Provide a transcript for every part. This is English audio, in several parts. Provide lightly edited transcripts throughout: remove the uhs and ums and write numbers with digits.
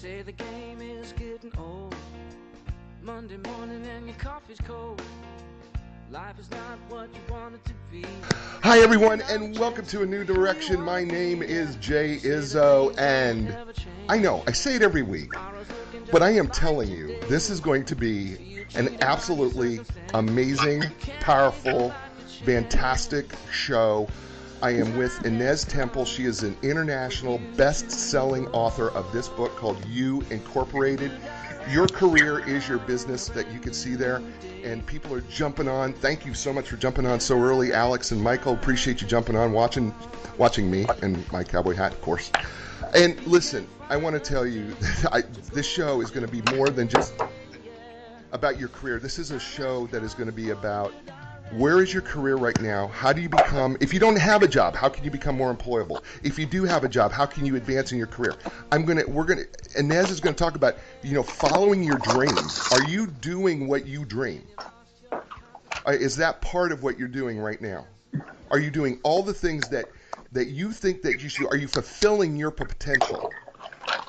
say the game is getting old. Monday morning and your coffee's cold. Life is not what you want it to be. Hi everyone, and welcome to A New Direction. My name is Jay Izzo, and I know, I say it every week, but I am telling you, this is going to be an absolutely amazing, powerful, fantastic show. I am with Ines Temple. She is an international best-selling author of this book called You Incorporated. Your career is your business, that you can see there, and people are jumping on. Thank you so much for jumping on so early, Alex and Michael. Appreciate you jumping on, watching me and my cowboy hat, of course. And listen, I want to tell you, this show is going to be more than just about your career. This is a show that is going to be about where is your career right now? How do you become, if you don't have a job, how can you become more employable? If you do have a job, how can you advance in your career? Inez is going to talk about, following your dreams. Are you doing what you dream? Is that part of what you're doing right now? Are you doing all the things that you think that you should? Are you fulfilling your potential?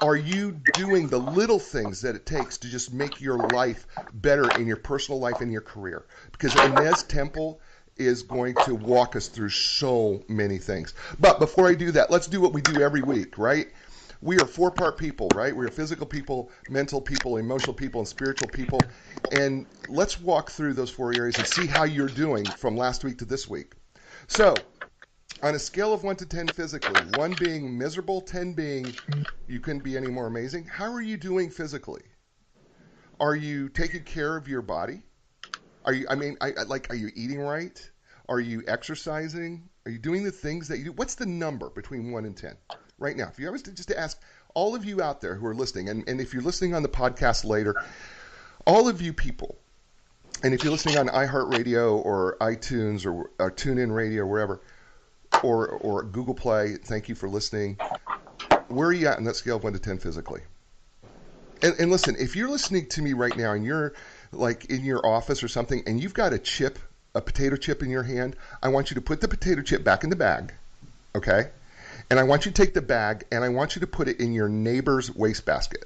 Are you doing the little things that it takes to just make your life better in your personal life and your career? Because Ines Temple is going to walk us through so many things. But before I do that, let's do what we do every week, right? We are four-part people, right? We are physical people, mental people, emotional people, and spiritual people. And let's walk through those four areas and see how you're doing from last week to this week. So, on a scale of 1 to 10 physically, 1 being miserable, 10 being you couldn't be any more amazing, how are you doing physically? Are you taking care of your body? Are you eating right? Are you exercising? Are you doing the things that you do? What's the number between 1 and 10 right now? If you was to ask all of you out there who are listening, and if you're listening on the podcast later, all of you people, and if you're listening on iHeartRadio or iTunes or TuneIn Radio or wherever, or Google Play, thank you for listening. Where are you at on that scale of 1 to 10 physically? And listen, if you're listening to me right now and you're like in your office or something and you've got a potato chip in your hand, I want you to put the potato chip back in the bag, okay? And I want you to take the bag and I want you to put it in your neighbor's wastebasket.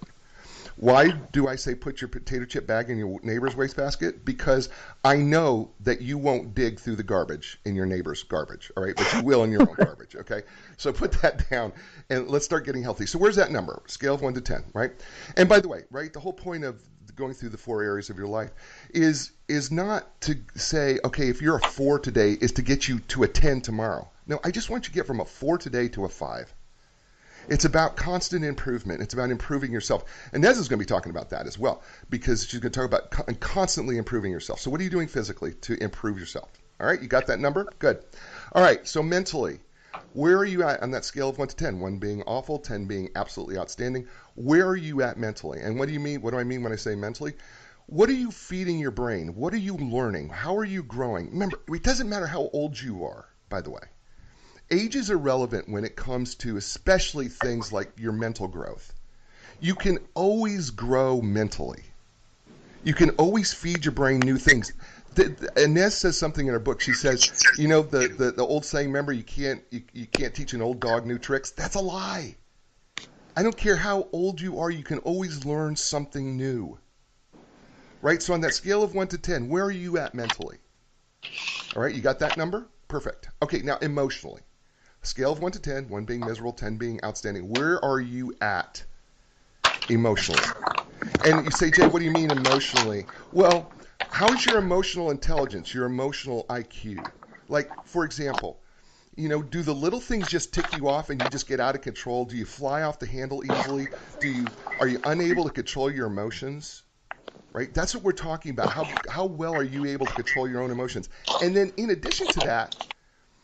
Why do I say put your potato chip bag in your neighbor's wastebasket? Because I know that you won't dig through the garbage in your neighbor's garbage, all right? But you will in your own garbage, okay? So put that down and let's start getting healthy. So where's that number? Scale of 1 to 10, right? And by the way, right, the whole point of going through the four areas of your life is not to say, okay, if you're a 4 today, is to get you to a 10 tomorrow. No, I just want you to get from a 4 today to a 5. It's about constant improvement. It's about improving yourself. And Nez is going to be talking about that as well, because she's going to talk about constantly improving yourself. So what are you doing physically to improve yourself? All right, you got that number? Good. All right, so mentally, where are you at on that scale of 1 to 10? 1 being awful, 10 being absolutely outstanding. Where are you at mentally? And what do I mean when I say mentally? What are you feeding your brain? What are you learning? How are you growing? Remember, it doesn't matter how old you are, by the way. Age is irrelevant when it comes to especially things like your mental growth. You can always grow mentally. You can always feed your brain new things. Inez says something in her book. She says, the old saying, remember, you can't teach an old dog new tricks. That's a lie. I don't care how old you are, you can always learn something new. Right? So on that scale of 1 to 10, where are you at mentally? All right, you got that number? Perfect. Okay, now emotionally. Scale of 1 to 10, 1 being miserable, 10 being outstanding. Where are you at emotionally? And you say, Jay, what do you mean emotionally? Well, how is your emotional intelligence, your emotional IQ? Like, for example, do the little things just tick you off and you just get out of control? Do you fly off the handle easily? Are you unable to control your emotions? Right? That's what we're talking about. How well are you able to control your own emotions? And then in addition to that,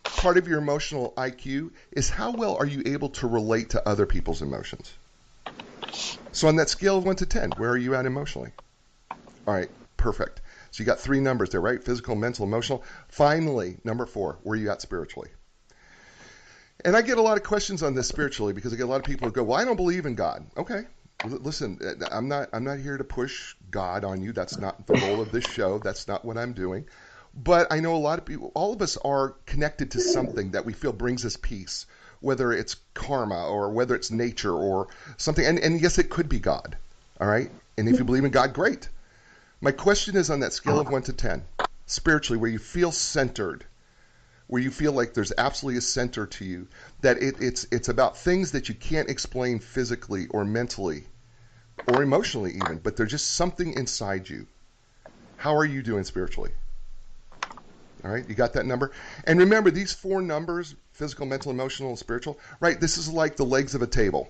part of your emotional IQ is how well are you able to relate to other people's emotions? So on that scale of 1 to 10, where are you at emotionally? All right, perfect. So you got 3 numbers there, right? Physical, mental, emotional. Finally, number 4, where are you at spiritually? And I get a lot of questions on this spiritually because I get a lot of people who go, well, I don't believe in God. Okay. Listen, I'm not here to push God on you. That's not the goal of this show. That's not what I'm doing. But I know a lot of people, all of us are connected to something that we feel brings us peace, whether it's karma or whether it's nature or something. And yes, it could be God. All right. And if you believe in God, great. My question is on that scale of 1 to 10, spiritually, where you feel centered, where you feel like there's absolutely a center to you, that it's about things that you can't explain physically or mentally or emotionally even, but there's just something inside you. How are you doing spiritually? All right, you got that number? And remember, these 4 numbers, physical, mental, emotional, and spiritual, right, this is like the legs of a table.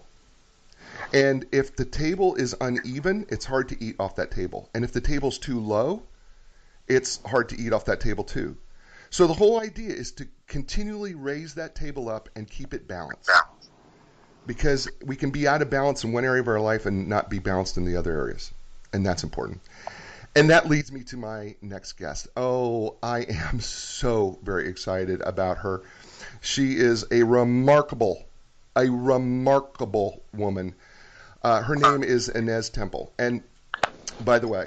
And if the table is uneven, it's hard to eat off that table. And if the table's too low, it's hard to eat off that table too. So the whole idea is to continually raise that table up and keep it balanced. Because we can be out of balance in one area of our life and not be balanced in the other areas. And that's important. And that leads me to my next guest. Oh, I am so very excited about her. She is a remarkable woman. Her name is Ines Temple. And by the way,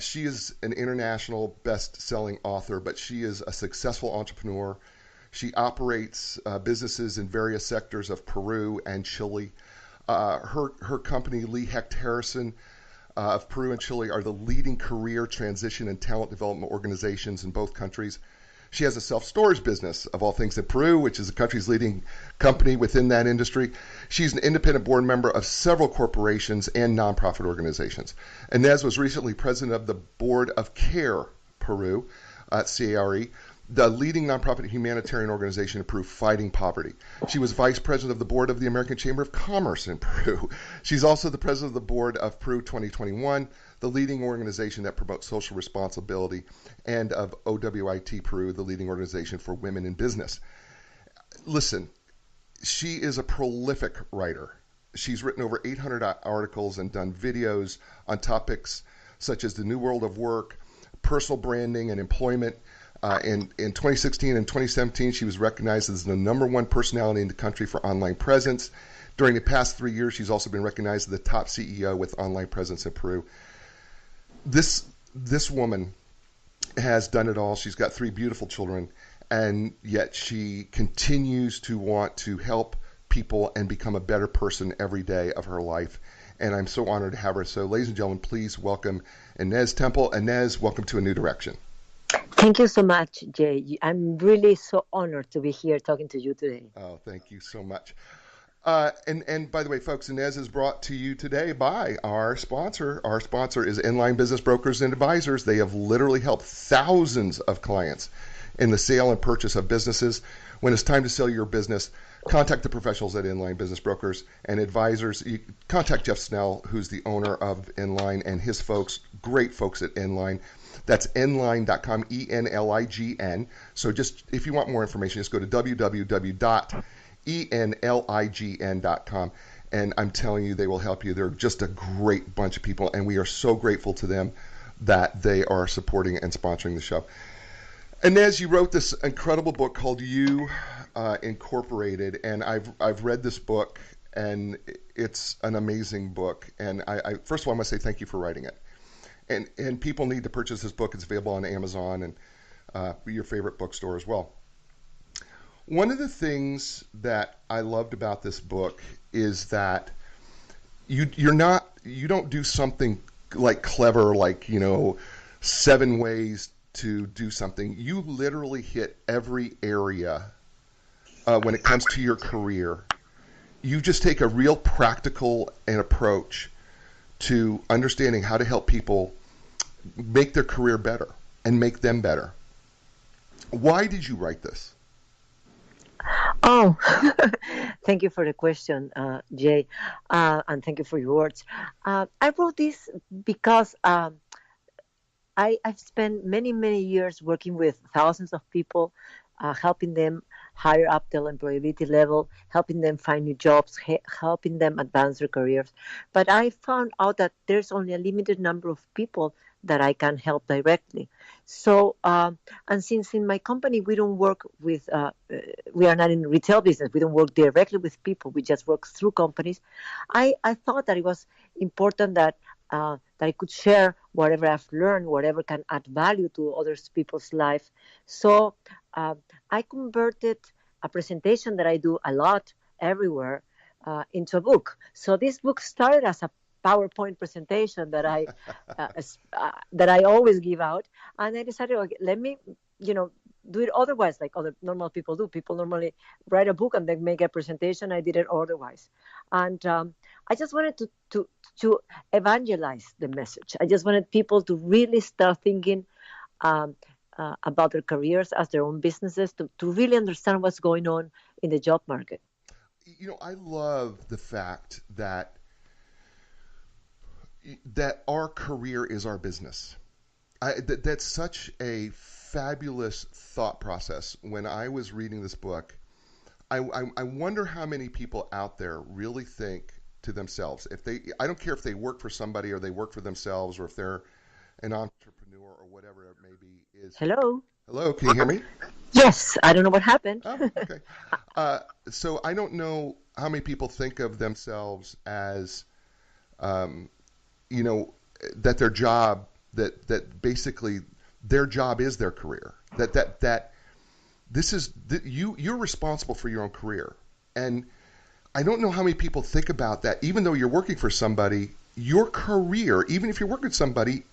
she is an international best-selling author, but she is a successful entrepreneur. She operates businesses in various sectors of Peru and Chile. Her company, Lee Hecht Harrison, of Peru and Chile, are the leading career transition and talent development organizations in both countries. She has a self-storage business, of all things, in Peru, which is the country's leading company within that industry. She's an independent board member of several corporations and nonprofit organizations. Ines was recently president of the board of CARE Peru, CARE, the leading nonprofit humanitarian organization in Peru fighting poverty. She was vice president of the board of the American Chamber of Commerce in Peru. She's also the president of the board of Peru 2021, the leading organization that promotes social responsibility, and of OWIT Peru, the leading organization for women in business. Listen, she is a prolific writer. She's written over 800 articles and done videos on topics such as the new world of work, personal branding, and employment. In 2016 and 2017, she was recognized as the #1 personality in the country for online presence. During the past 3 years, she's also been recognized as the top CEO with online presence in Peru. This woman has done it all. She's got 3 beautiful children, and yet she continues to want to help people and become a better person every day of her life. And I'm so honored to have her. So, ladies and gentlemen, please welcome Ines Temple. Ines, welcome to A New Direction. Thank you so much, Jay. I'm really so honored to be here talking to you today. Oh, thank you so much. And by the way, folks, Ines is brought to you today by our sponsor. Our sponsor is Inline Business Brokers and Advisors. They have literally helped thousands of clients in the sale and purchase of businesses. When it's time to sell your business, contact the professionals at Inline Business Brokers and Advisors. You contact Jeff Snell, who's the owner of Inline, and his folks, great folks at Inline. That's enlign.com, ENLIGN. So just if you want more information, just go to www.enlign.com. And I'm telling you, they will help you. They're just a great bunch of people, and we are so grateful to them that they are supporting and sponsoring the show. Ines, you wrote this incredible book called You Incorporated, and I've read this book, and it's an amazing book. And I first of all, I must say thank you for writing it. And people need to purchase this book. It's available on Amazon and your favorite bookstore as well. One of the things that I loved about this book is that you don't do something like clever, like 7 ways to do something. You literally hit every area when it comes to your career. You just take a real practical approach to understanding how to help people make their career better and make them better. Why did you write this? Oh, thank you for the question, Jay, and thank you for your words. I wrote this because I've spent many, many years working with thousands of people, helping them higher up their employability level, helping them find new jobs, helping them advance their careers. But I found out that there's only a limited number of people that I can help directly. So, and since in my company we don't work with, we are not in retail business, we don't work directly with people, we just work through companies, I thought that it was important that I could share whatever I've learned, whatever can add value to other people's life. So I converted a presentation that I do a lot everywhere into a book. So this book started as a PowerPoint presentation that I always give out, and I decided, okay, let me, do it otherwise, like other normal people do. People normally write a book and then make a presentation. I did it otherwise, and I just wanted to evangelize the message. I just wanted people to really start thinking um, about their careers as their own businesses, to really understand what's going on in the job market. I love the fact that our career is our business. That's such a fabulous thought process. When I was reading this book, I wonder how many people out there really think to themselves, I don't care if they work for somebody or they work for themselves, or if they're an entrepreneur or whatever it may be. Hello? Hello, can you hear me? Yes, I don't know what happened. Oh, okay. So I don't know how many people think of themselves as, you know, that their job, that basically their job is their career. That this is you're responsible for your own career, and I don't know how many people think about that. Even though you're working for somebody, your career, even if you're working with somebody,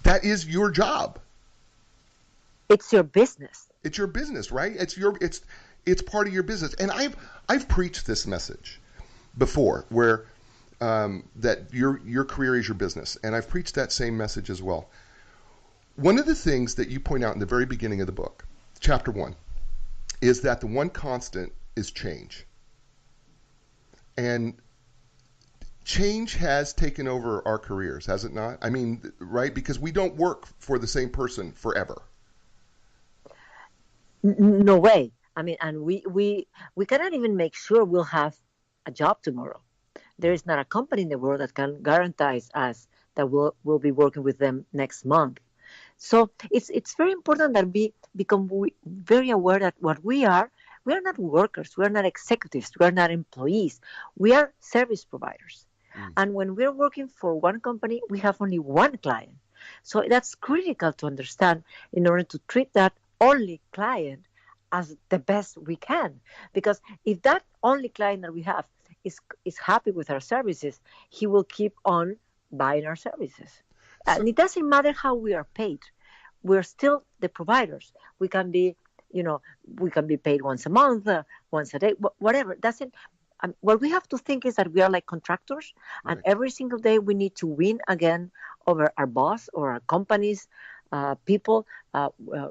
that is your job. It's your business. It's your business, right? It's part of your business. And I've preached this message before, where that your career is your business, and I've preached that same message as well. One of the things that you point out in the very beginning of the book, chapter 1, is that the one constant is change. And change has taken over our careers, has it not? I mean, right? Because we don't work for the same person forever. No way. I mean, and we cannot even make sure we'll have a job tomorrow. There is not a company in the world that can guarantee us that we'll be working with them next month. So it's very important that we become very aware that what we are not workers, we are not executives, we are not employees, we are service providers. And when we're working for one company, we have only one client. So that's critical to understand in order to treat that only client as the best we can. Because if that only client that we have is happy with our services, he will keep on buying our services. And it doesn't matter how we are paid. We're still the providers. We can be paid once a month, once a day, whatever. What we have to think is that we are like contractors, and every single day we need to win again over our boss or our company's people,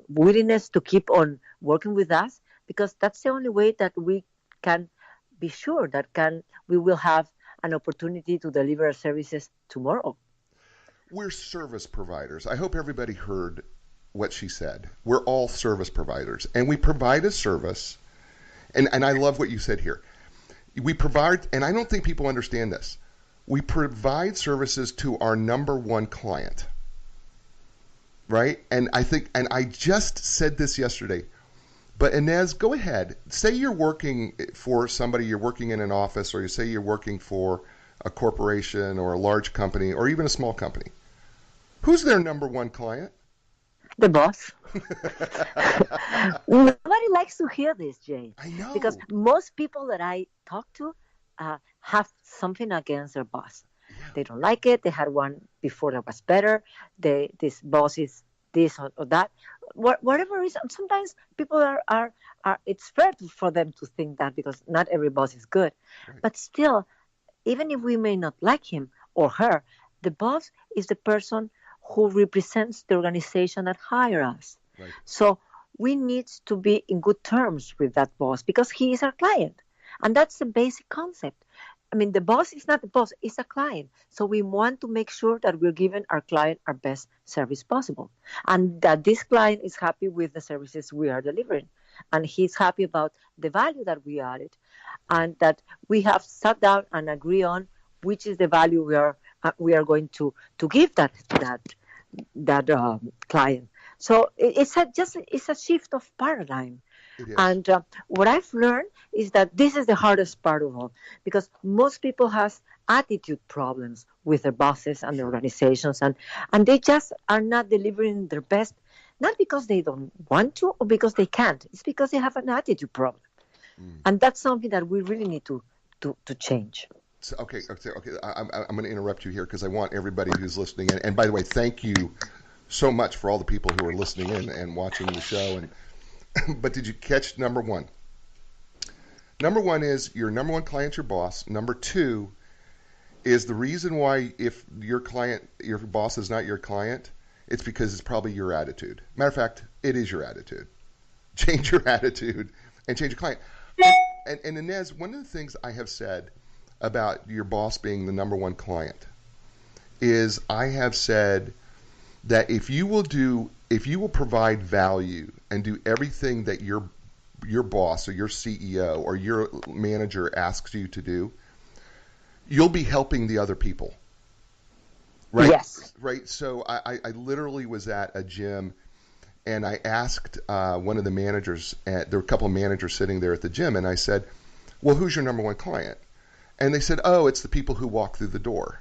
willingness to keep on working with us, because that's the only way that we can be sure that we will have an opportunity to deliver our services tomorrow. We're service providers. I hope everybody heard what she said. We're all service providers, and we provide a service. And I love what you said here. We provide, and I don't think people understand this. We provide services to our number one client, right? And I just said this yesterday. But Ines, go ahead. Say you're working for somebody, you're working in an office, or you say you're working for a corporation or a large company or even a small company. Who's their number one client? The boss. Nobody likes to hear this, Jay. I know. Because most people that I talk to have something against their boss. Yeah. They don't like it. They had one before that was better. This boss is this or that. Whatever reason. Sometimes people are it's fair for them to think that, because not every boss is good. Right. But still, even if we may not like him or her, the boss is the person who represents the organization that hire us. Right. So we need to be in good terms with that boss, because he is our client. And that's the basic concept. I mean, the boss is not the boss, it's a client. So we want to make sure that we're giving our client our best service possible, and that this client is happy with the services we are delivering, and he's happy about the value that we added, and that we have sat down and agree on which is the value we are going to give that client. So it's a shift of paradigm. And what I've learned is that this is the hardest part of all, because most people have attitude problems with their bosses and their organizations, and they just are not delivering their best, not because they don't want to or because they can't. It's because they have an attitude problem. Mm. And that's something that we really need to change. So, okay. I'm going to interrupt you here because I want everybody who's listening in. And by the way, thank you so much for all the people who are listening in and watching the show. And but did you catch number one? Number one is your number one client's your boss. Number two is the reason why if your boss is not your client, it's because it's probably your attitude. Matter of fact, it is your attitude. Change your attitude and change your client. And Ines, one of the things I have said about your boss being the number one client is I have said that if you will provide value and do everything that your boss or your CEO or your manager asks you to do, you'll be helping the other people. Right? Yes. Right. So I literally was at a gym and I asked one of the managers, there were a couple of managers sitting there at the gym, and I said, well, who's your number one client? And they said, oh, it's the people who walk through the door.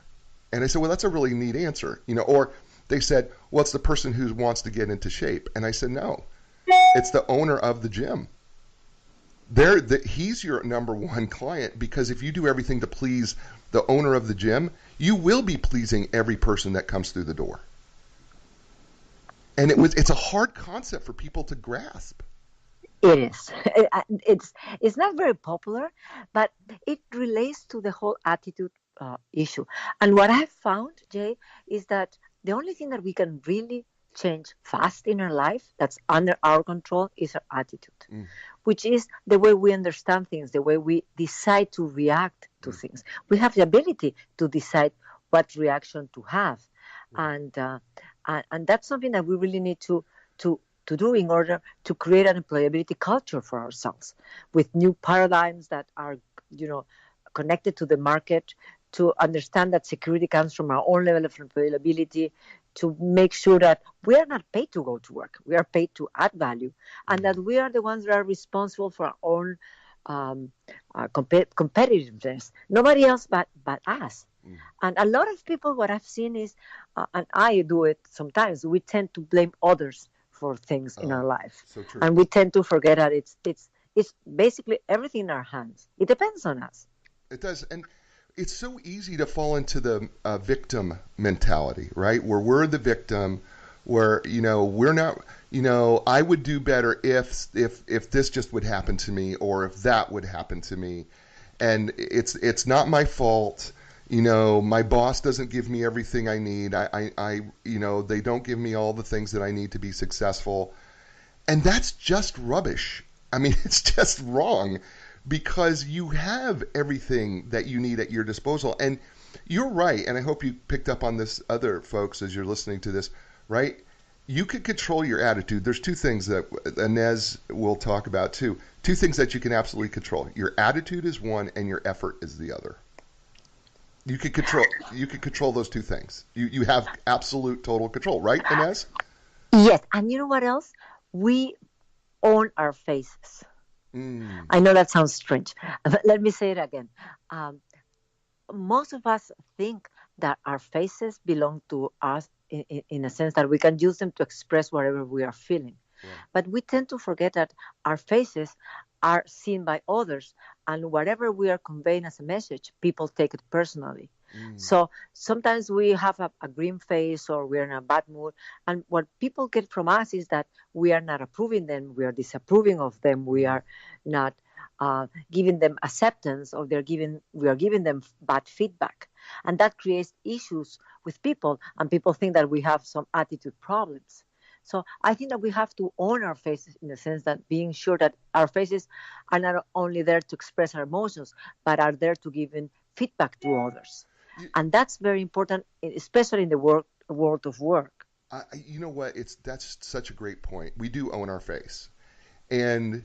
And I said, well, that's a really neat answer. Or they said, well, it's the person who wants to get into shape. And I said, no, it's the owner of the gym. He's your number one client, because if you do everything to please the owner of the gym, you will be pleasing every person that comes through the door. And it's a hard concept for people to grasp. It is. It's not very popular, but it relates to the whole attitude issue. And what I have found, Jay, is that the only thing that we can really change fast in our life that's under our control is our attitude, which is the way we understand things, the way we decide to react to things. We have the ability to decide what reaction to have, and that's something that we really need to do in order to create an employability culture for ourselves with new paradigms that are, connected to the market, to understand that security comes from our own level of employability, to make sure that we are not paid to go to work. We are paid to add value, and that we are the ones that are responsible for our own competitiveness. Nobody else but us. And a lot of people, what I've seen is, and I do it sometimes, we tend to blame others for things in our life. So true. And we tend to forget that it's basically everything in our hands. It depends on us. It does. And it's so easy to fall into the victim mentality, right? Where we're the victim, where, we're not, I would do better if this just would happen to me, or if that would happen to me. And it's not my fault. My boss doesn't give me everything I need. They don't give me all the things that I need to be successful. And that's just rubbish. I mean, it's just wrong, because you have everything that you need at your disposal. And you're right. And I hope you picked up on this, other folks, as you're listening to this, right? You can control your attitude. There's two things that Ines will talk about too. Two things that you can absolutely control. Your attitude is one, and your effort is the other. You could control those two things. You have absolute total control, right, Ines? Yes, and you know what else? We own our faces. I know that sounds strange, but let me say it again. Most of us think that our faces belong to us in a sense that we can use them to express whatever we are feeling. Yeah. But we tend to forget that our faces are seen by others, and whatever we are conveying as a message, people take it personally. So sometimes we have a grim face, or we're in a bad mood, and what people get from us is that we are not approving them, we are disapproving of them, we are not giving them acceptance, or we are giving them bad feedback. And that creates issues with people, and people think that we have some attitude problems. So I think that we have to own our faces, in the sense that being sure that our faces are not only there to express our emotions, but are there to give feedback to others. And that's very important, especially in the world of work. You know what? That's such a great point. We do own our face. And,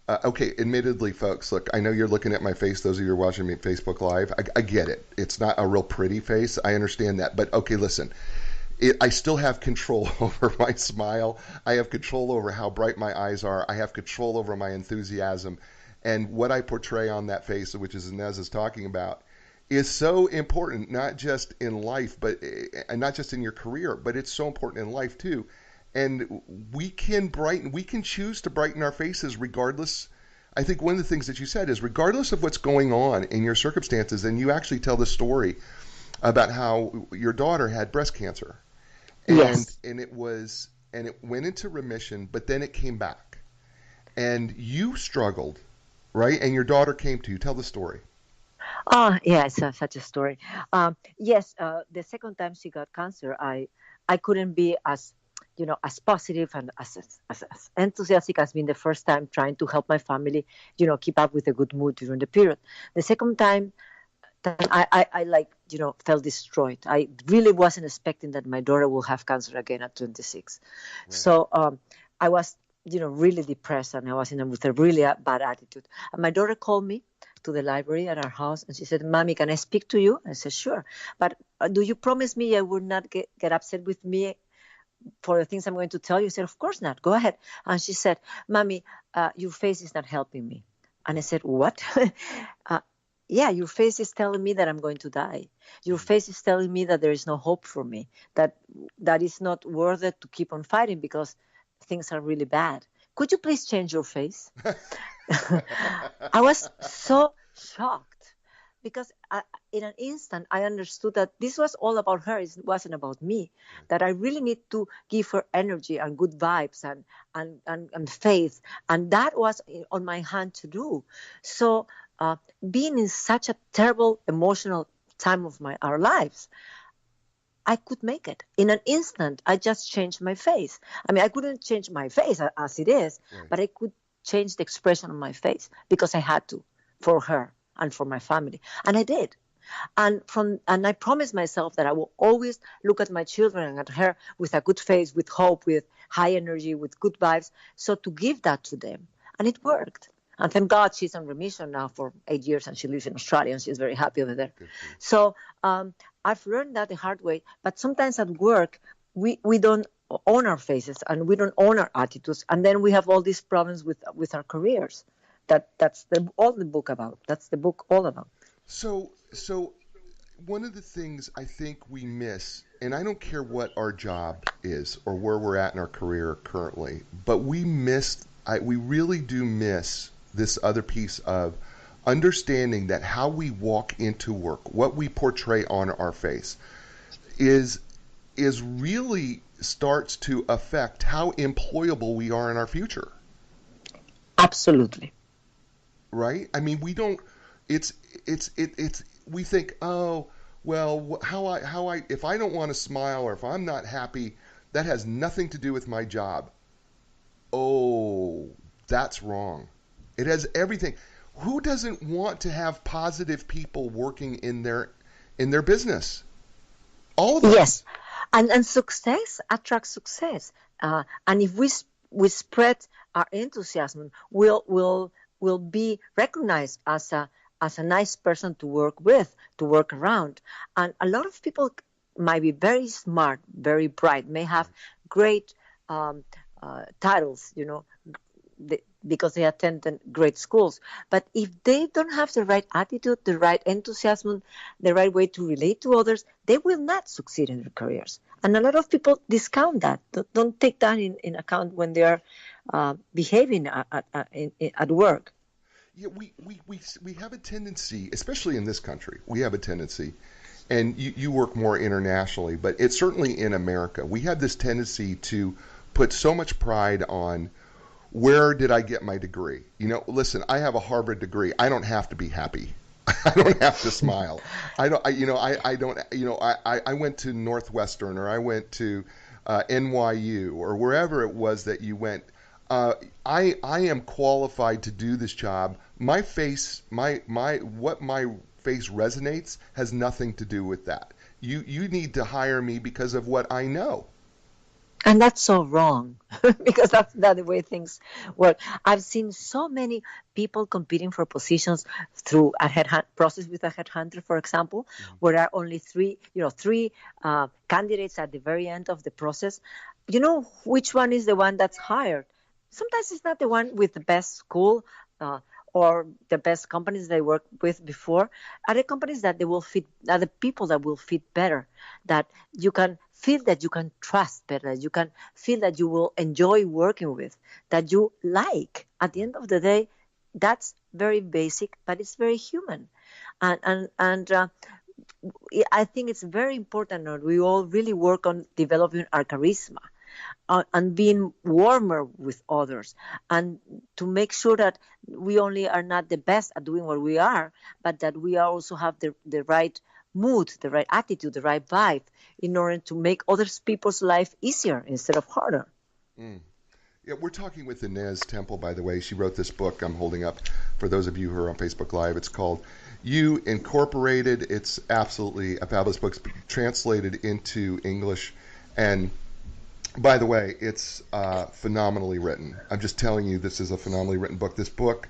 okay, admittedly, folks, look, I know you're looking at my face. Those of you who are watching me at Facebook Live, I get it. It's not a real pretty face. I understand that. But, okay, listen. I still have control over my smile. I have control over how bright my eyes are. I have control over my enthusiasm. And what I portray on that face, which is Ines is talking about, is so important, not just in life, but and not just in your career, but it's so important in life too. And we can choose to brighten our faces regardless. I think one of the things that you said is regardless of what's going on in your circumstances, and you actually tell the story about how your daughter had breast cancer, and Yes. it went into remission, but then it came back, and you struggled, right? And your daughter came to you. Tell the story. Oh, yeah, it's such a story. Yes, the second time she got cancer, I couldn't be as, as positive and as enthusiastic as being the first time trying to help my family, keep up with a good mood during the period. The second time, then I like, felt destroyed. I really wasn't expecting that my daughter will have cancer again at 26. Right. So I was, really depressed, and I was with a really bad attitude. And my daughter called me to the library at our house, and she said, "Mommy, can I speak to you?" I said, "Sure. But do you promise me you would not get upset with me for the things I'm going to tell you?" I said, "Of course not. Go ahead." And she said, "Mommy, your face is not helping me." And I said, "What?" uh, yeah, your face is telling me that I'm going to die. Your face is telling me that there is no hope for me, that is not worth it to keep on fighting because things are really bad. Could you please change your face? I was so shocked because in an instant I understood that this was all about her. It wasn't about me. That I really need to give her energy and good vibes and faith, and that was on my hand to do. So being in such a terrible emotional time of our lives, I could make it in an instant. I just changed my face. I mean, I couldn't change my face as it is, Right. but I could change the expression on my face because I had to, for her and for my family, and I did. And I promised myself that I will always look at my children and at her with a good face, with hope, with high energy, with good vibes. So to give that to them, and it worked. And thank God she's on remission now for 8 years, and she lives in Australia, and she's very happy over there. Good for you. So I've learned that the hard way. But sometimes at work, we don't own our faces and we don't own our attitudes, and then we have all these problems with our careers. That's all the book about. That's the book all about. So one of the things I think we miss, and I don't care what our job is or where we're at in our career currently, but we really do miss this other piece of understanding that how we walk into work, what we portray on our face, is really starts to affect how employable we are in our future, Absolutely. right? I mean, we don't. It's we think, oh, well, how I if I don't want to smile or if I'm not happy, that has nothing to do with my job. Oh, that's wrong. It has everything. Who doesn't want to have positive people working in their business? All of us. Yes, and success attracts success. And if we spread our enthusiasm, we'll be recognized as a nice person to work with, to work around. And a lot of people might be very smart, very bright, may have great um, titles, because they attended great schools. But if they don't have the right attitude, the right enthusiasm, the right way to relate to others, they will not succeed in their careers. And a lot of people discount that, don't take that in account when they are behaving at work. Yeah, we have a tendency, especially in this country, we have a tendency, and you work more internationally, but it's certainly in America. We have this tendency to put so much pride on where did I get my degree? Listen, I have a Harvard degree. I don't have to be happy. I don't have to smile. I don't. I don't. I went to Northwestern or I went to NYU or wherever it was that you went. Uh, I am qualified to do this job. My face, my what my face resonates has nothing to do with that. You need to hire me because of what I know. And that's so wrong because that's not the way things work. I've seen so many people competing for positions through a process with a headhunter, for example, where there are only three candidates at the very end of the process. You know which one is the one that's hired? Sometimes it's not the one with the best school uh, or the best companies they worked with before. Are the companies that they will fit, are the people that will fit better, that you can feel that you can trust better, that you can feel that you will enjoy working with, that you like. At the end of the day, that's very basic, but it's very human. And I think it's very important that we all really work on developing our charisma, and being warmer with others, and to make sure that we only are not the best at doing what we are, but that we also have the right mood, the right attitude, the right vibe, in order to make other people's life easier instead of harder. Mm. Yeah, we're talking with Ines Temple, by the way. She wrote this book I'm holding up for those of you who are on Facebook Live. It's called You Incorporated. It's absolutely a fabulous book. It's translated into English. And by the way, it's phenomenally written. I'm just telling you, this is a phenomenally written book. This book,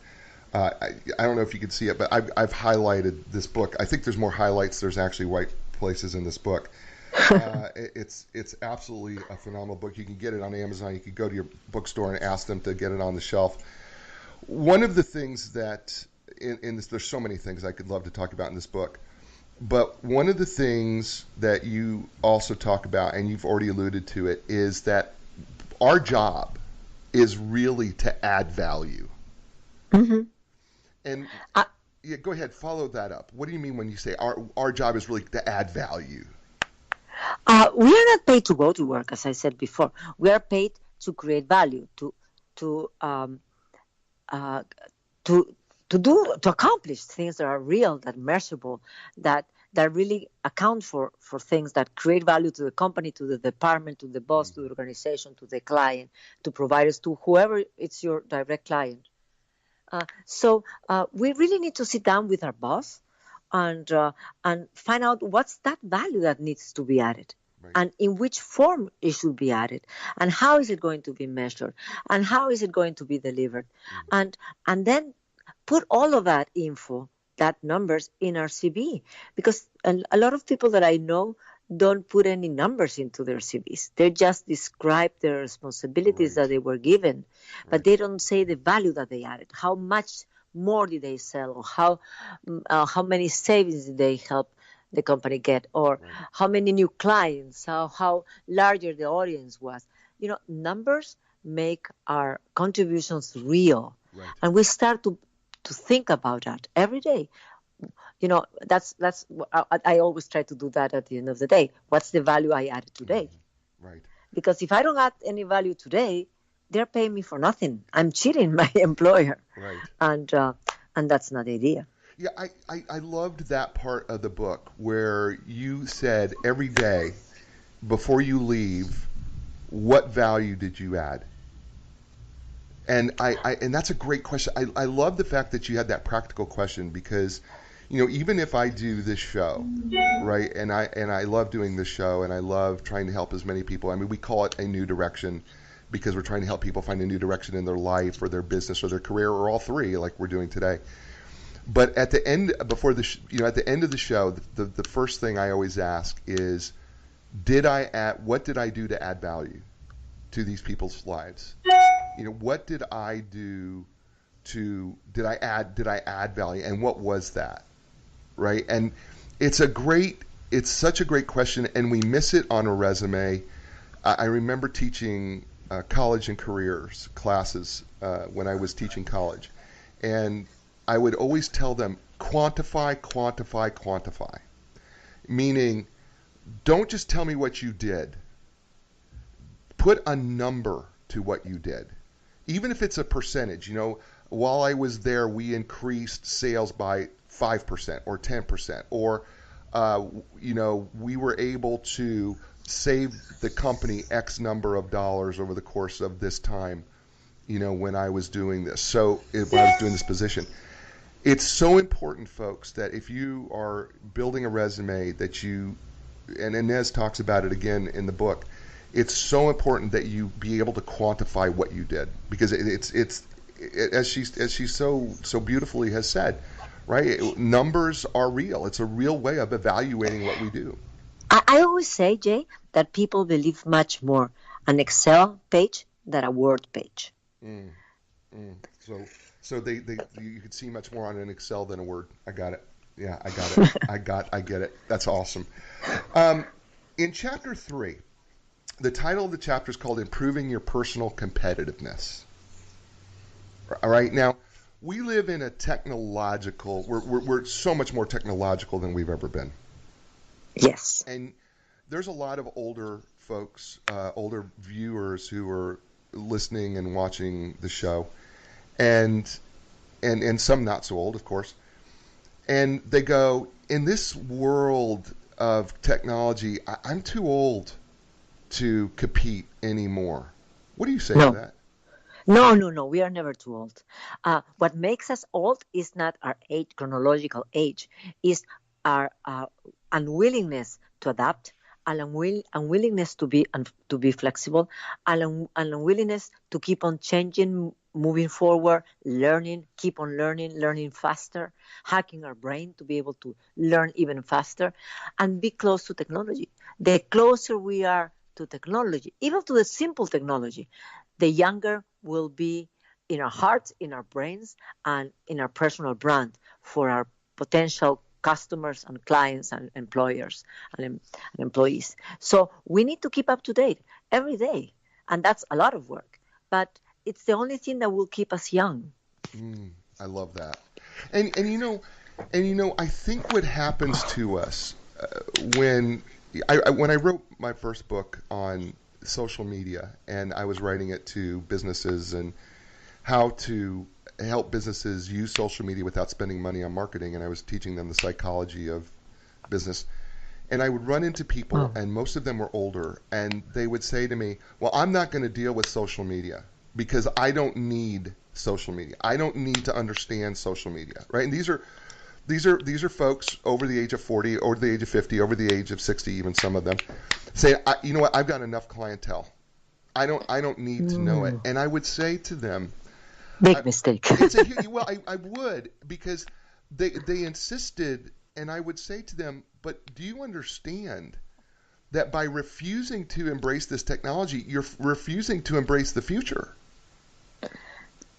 I don't know if you can see it, but I've highlighted this book. I think there's more highlights. There's actually white places in this book. It's absolutely a phenomenal book. You can get it on Amazon. You can go to your bookstore and ask them to get it on the shelf. One of the things that in this, there's so many things I could love to talk about in this book, but one of the things that you also talk about, and you've already alluded to it, is that our job is really to add value. Mm-hmm. And yeah, go ahead, follow that up. What do you mean when you say our job is really to add value? We are not paid to go to work, as I said before. We are paid to create value, to uh, to accomplish things that are real, that measurable, that really account for things that create value to the company, to the department, to the boss, to the organization, to the client, to providers, to whoever it's your direct client. So we really need to sit down with our boss and find out what's that value that needs to be added, Right. and in which form it should be added, and how is it going to be measured, and how is it going to be delivered, and then put all of that info, that numbers, in our CV, because a lot of people that I know don't put any numbers into their CVs. They just describe their responsibilities that they were given, but they don't say the value that they added. How much more did they sell, or how many savings did they help the company get, or how many new clients, how larger the audience was. Numbers make our contributions real, Right. and we start to think about that every day. That's I always try to do that at the end of the day. What's the value I added today? Right. Because if I don't add any value today, they're paying me for nothing. I'm cheating my employer. Right. And that's not the idea. Yeah, I loved that part of the book where you said every day before you leave, what value did you add? And and that's a great question. I love the fact that you had that practical question, because even if I do this show, right, and I love doing this show, and I love trying to help as many people. I mean, we call it a new direction because we're trying to help people find a new direction in their life or their business or their career, or all three, like we're doing today. But at the end, before the at the end of the show, the first thing I always ask is, what did I do to add value to these people's lives? What did I do did I add value, and what was that? Right? And it's such a great question, and we miss it on a resume. I remember teaching college and careers classes when I was teaching college, and I would always tell them, quantify, quantify, quantify. Meaning, don't just tell me what you did. Put a number to what you did. Even if it's a percentage. While I was there, we increased sales by 5% or 10%. Or, we were able to save the company X number of dollars over the course of this time, when I was doing this. So, when I was doing this position. It's so important, folks, that if you are building a resume and Ines talks about it again in the book, it's so important that you be able to quantify what you did, because it's as she so beautifully has said, right? Numbers are real. It's a real way of evaluating what we do. I always say, Jay, that people believe much more an Excel page than a Word page. So you could see much more on an Excel than a Word. I got it. Yeah, I got it. I get it. That's awesome. In chapter 3, the title of the chapter is called Improving Your Personal Competitiveness. All right. Now, we live in a technological, we're so much more technological than we've ever been. Yes. And there's a lot of older folks, older viewers who are listening and watching the show, and some not so old, of course. And they go, in this world of technology, I'm too old to compete anymore. What do you say to No. that? No, no, no. We are never too old. What makes us old is not our age, chronological age, is our unwillingness to adapt, an unwillingness to be flexible, an unwillingness to keep on changing, moving forward, learning, keep on learning, learning faster, hacking our brain to be able to learn even faster, and be close to technology. The closer we are to technology, even to the simple technology, the younger will be in our hearts, in our brains, and in our personal brand for our potential customers and clients and employers and employees. So we need to keep up to date every day. And that's a lot of work. But it's the only thing that will keep us young. I love that. And you know, I think what happens to us when when I wrote my first book on social media, and I was writing it to businesses and how to help businesses use social media without spending money on marketing, and I was teaching them the psychology of business. And I would run into people, Oh, and most of them were older, and they would say to me, "Well, I'm not going to deal with social media because I don't need social media. I don't need to understand social media." Right? And these are folks over the age of 40, over the age of 50, over the age of 60, even some of them, say, "You know what? I've got enough clientele. I don't need to know it." mm, And I would say to them, big I, mistake. well, I would, because they insisted, and I would say to them, "But do you understand that by refusing to embrace this technology, you're refusing to embrace the future?"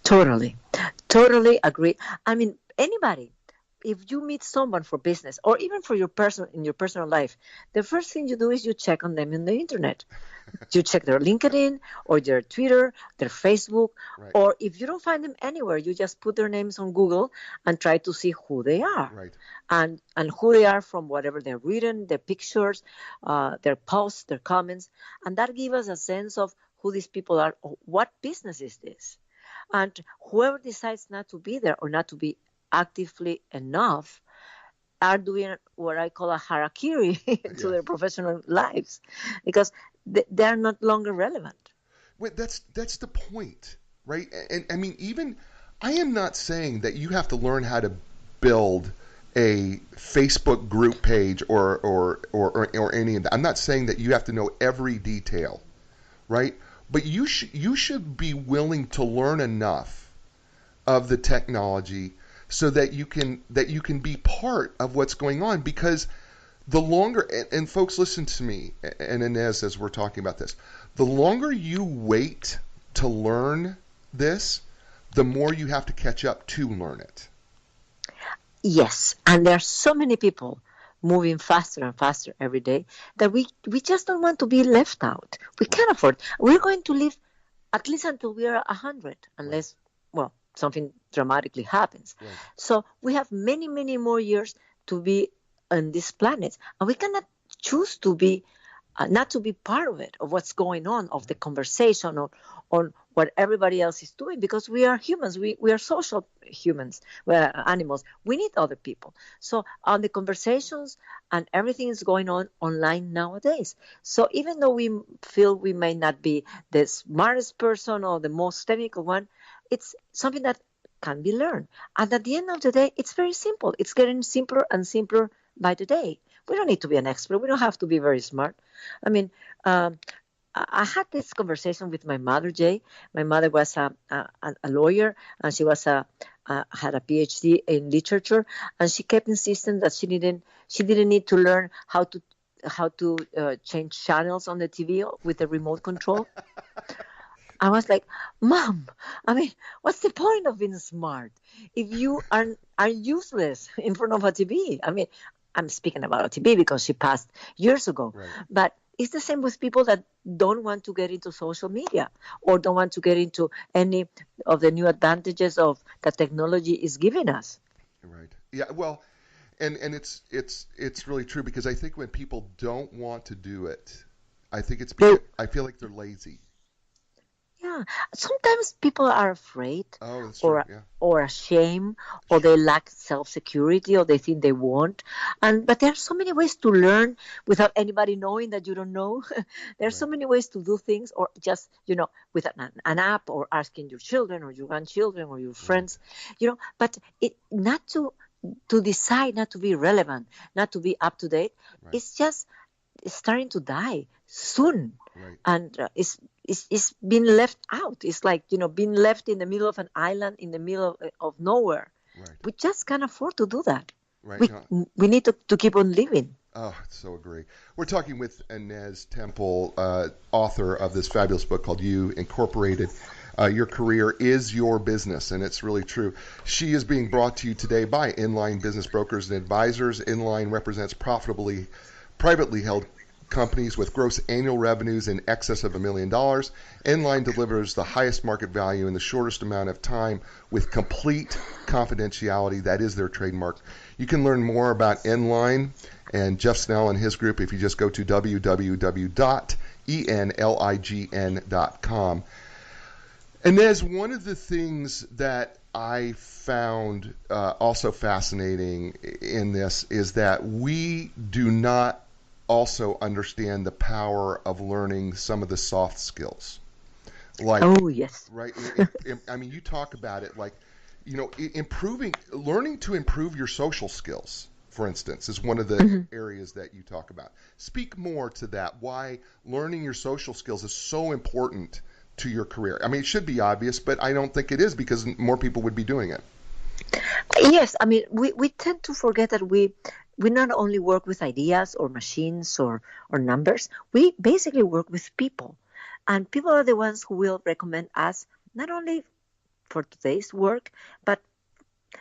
Totally. Totally agree. I mean, anybody, if you meet someone for business or even for your in your personal life, the first thing you do is you check on them in the internet. You check their LinkedIn or their Twitter, their Facebook, Right, or if you don't find them anywhere, you just put their names on Google and try to see who they are right. and who they are from whatever they're reading, their pictures, their posts, their comments, and that gives us a sense of who these people are. What business is this? And whoever decides not to be there or not to be actively enough are doing what I call a harakiri to Yes. their professional lives because they are not longer relevant. Wait, that's the point, right? And I mean, even I am not saying that you have to learn how to build a Facebook group page or any of that. I'm not saying that you have to know every detail, right? But you should be willing to learn enough of the technology so that you can be part of what's going on, because the longer, and folks, listen to me and Inez as we're talking about this, the longer you wait to learn this, the more you have to catch up to learn it. Yes, and there are so many people moving faster and faster every day that we just don't want to be left out. We Right, can't afford. We're going to live at least until we are 100, right, unless, well, something dramatically happens. right. So we have many, many more years to be on this planet, and we cannot choose to be not to be part of it, of what's going on, of the conversation, on what everybody else is doing, because we are humans, we are social humans, we are animals, we need other people. So on the conversations and everything is going on online nowadays. So even though we feel we may not be the smartest person or the most technical one, it's something that can be learned. And at the end of the day, it's very simple. It's getting simpler and simpler by the day. We don't need to be an expert. We don't have to be very smart. I mean, um, I had this conversation with my mother, Jay. My mother was a lawyer, and she was had a PhD in literature, and she kept insisting that she didn't need to learn how to change channels on the TV with the remote control. I was like, Mom, I mean, what's the point of being smart if you are useless in front of a TV? I mean, I'm speaking about a TV because she passed years ago, Right. but it's the same with people that don't want to get into social media or don't want to get into any of the new advantages of that technology is giving us. Right. Yeah. Well, and it's really true because I think when people don't want to do it, I think it's They because I feel like they're lazy. Yeah, sometimes people are afraid Oh, that's true. or Yeah. ashamed or they Sure. lack self-security or they think they won't. And but there are so many ways to learn without anybody knowing that you don't know. There are so Right. many ways to do things or just, with an app or asking your children or your grandchildren or your Right. friends, but it not to decide not to be relevant, not to be up to date. Right. It's just starting to die soon, Right. and it's been left out. It's like being left in the middle of an island in the middle of nowhere. Right. We just can't afford to do that. Right. we No. we need to keep on living. Oh, so agree. We're talking with Ines Temple, author of this fabulous book called You Incorporated. Your career is your business, and it's really true. She is being brought to you today by Inline Business Brokers and Advisors. Inline represents privately held companies with gross annual revenues in excess of $1 million. Inline delivers the highest market value in the shortest amount of time with complete confidentiality. That is their trademark. You can learn more about Inline and Jeff Snell and his group if you just go to www.enlign.com. And there's one of the things that I found also fascinating in this is that we do not also understand the power of learning some of the soft skills. Like, Oh, yes. right? I mean, you talk about it like, learning to improve your social skills, for instance, is one of the Mhm. areas that you talk about. Speak more to that. Why learning your social skills is so important to your career. I mean, it should be obvious, but I don't think it is because more people would be doing it. Yes, I mean, we tend to forget that we not only work with ideas or machines or numbers, we basically work with people. And people are the ones who will recommend us not only for today's work, but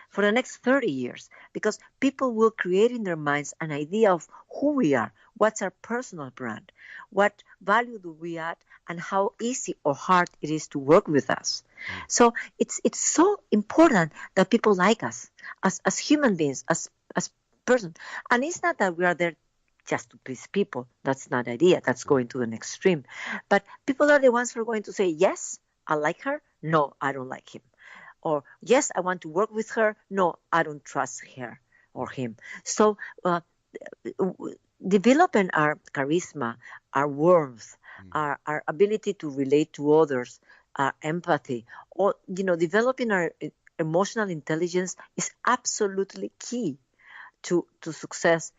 for the next 30 years, because people will create in their minds an idea of who we are, what's our personal brand, what value do we add, and how easy or hard it is to work with us. Mm. So it's so important that people like us as human beings, as person. And it's not that we are there just to please people. That's not the idea. That's Right. going to an extreme. But people are the ones who are going to say, yes, I like her. No, I don't like him. Or yes, I want to work with her. No, I don't trust her or him. So developing our charisma, our warmth, Mm. our ability to relate to others, our empathy, or developing our emotional intelligence is absolutely key to success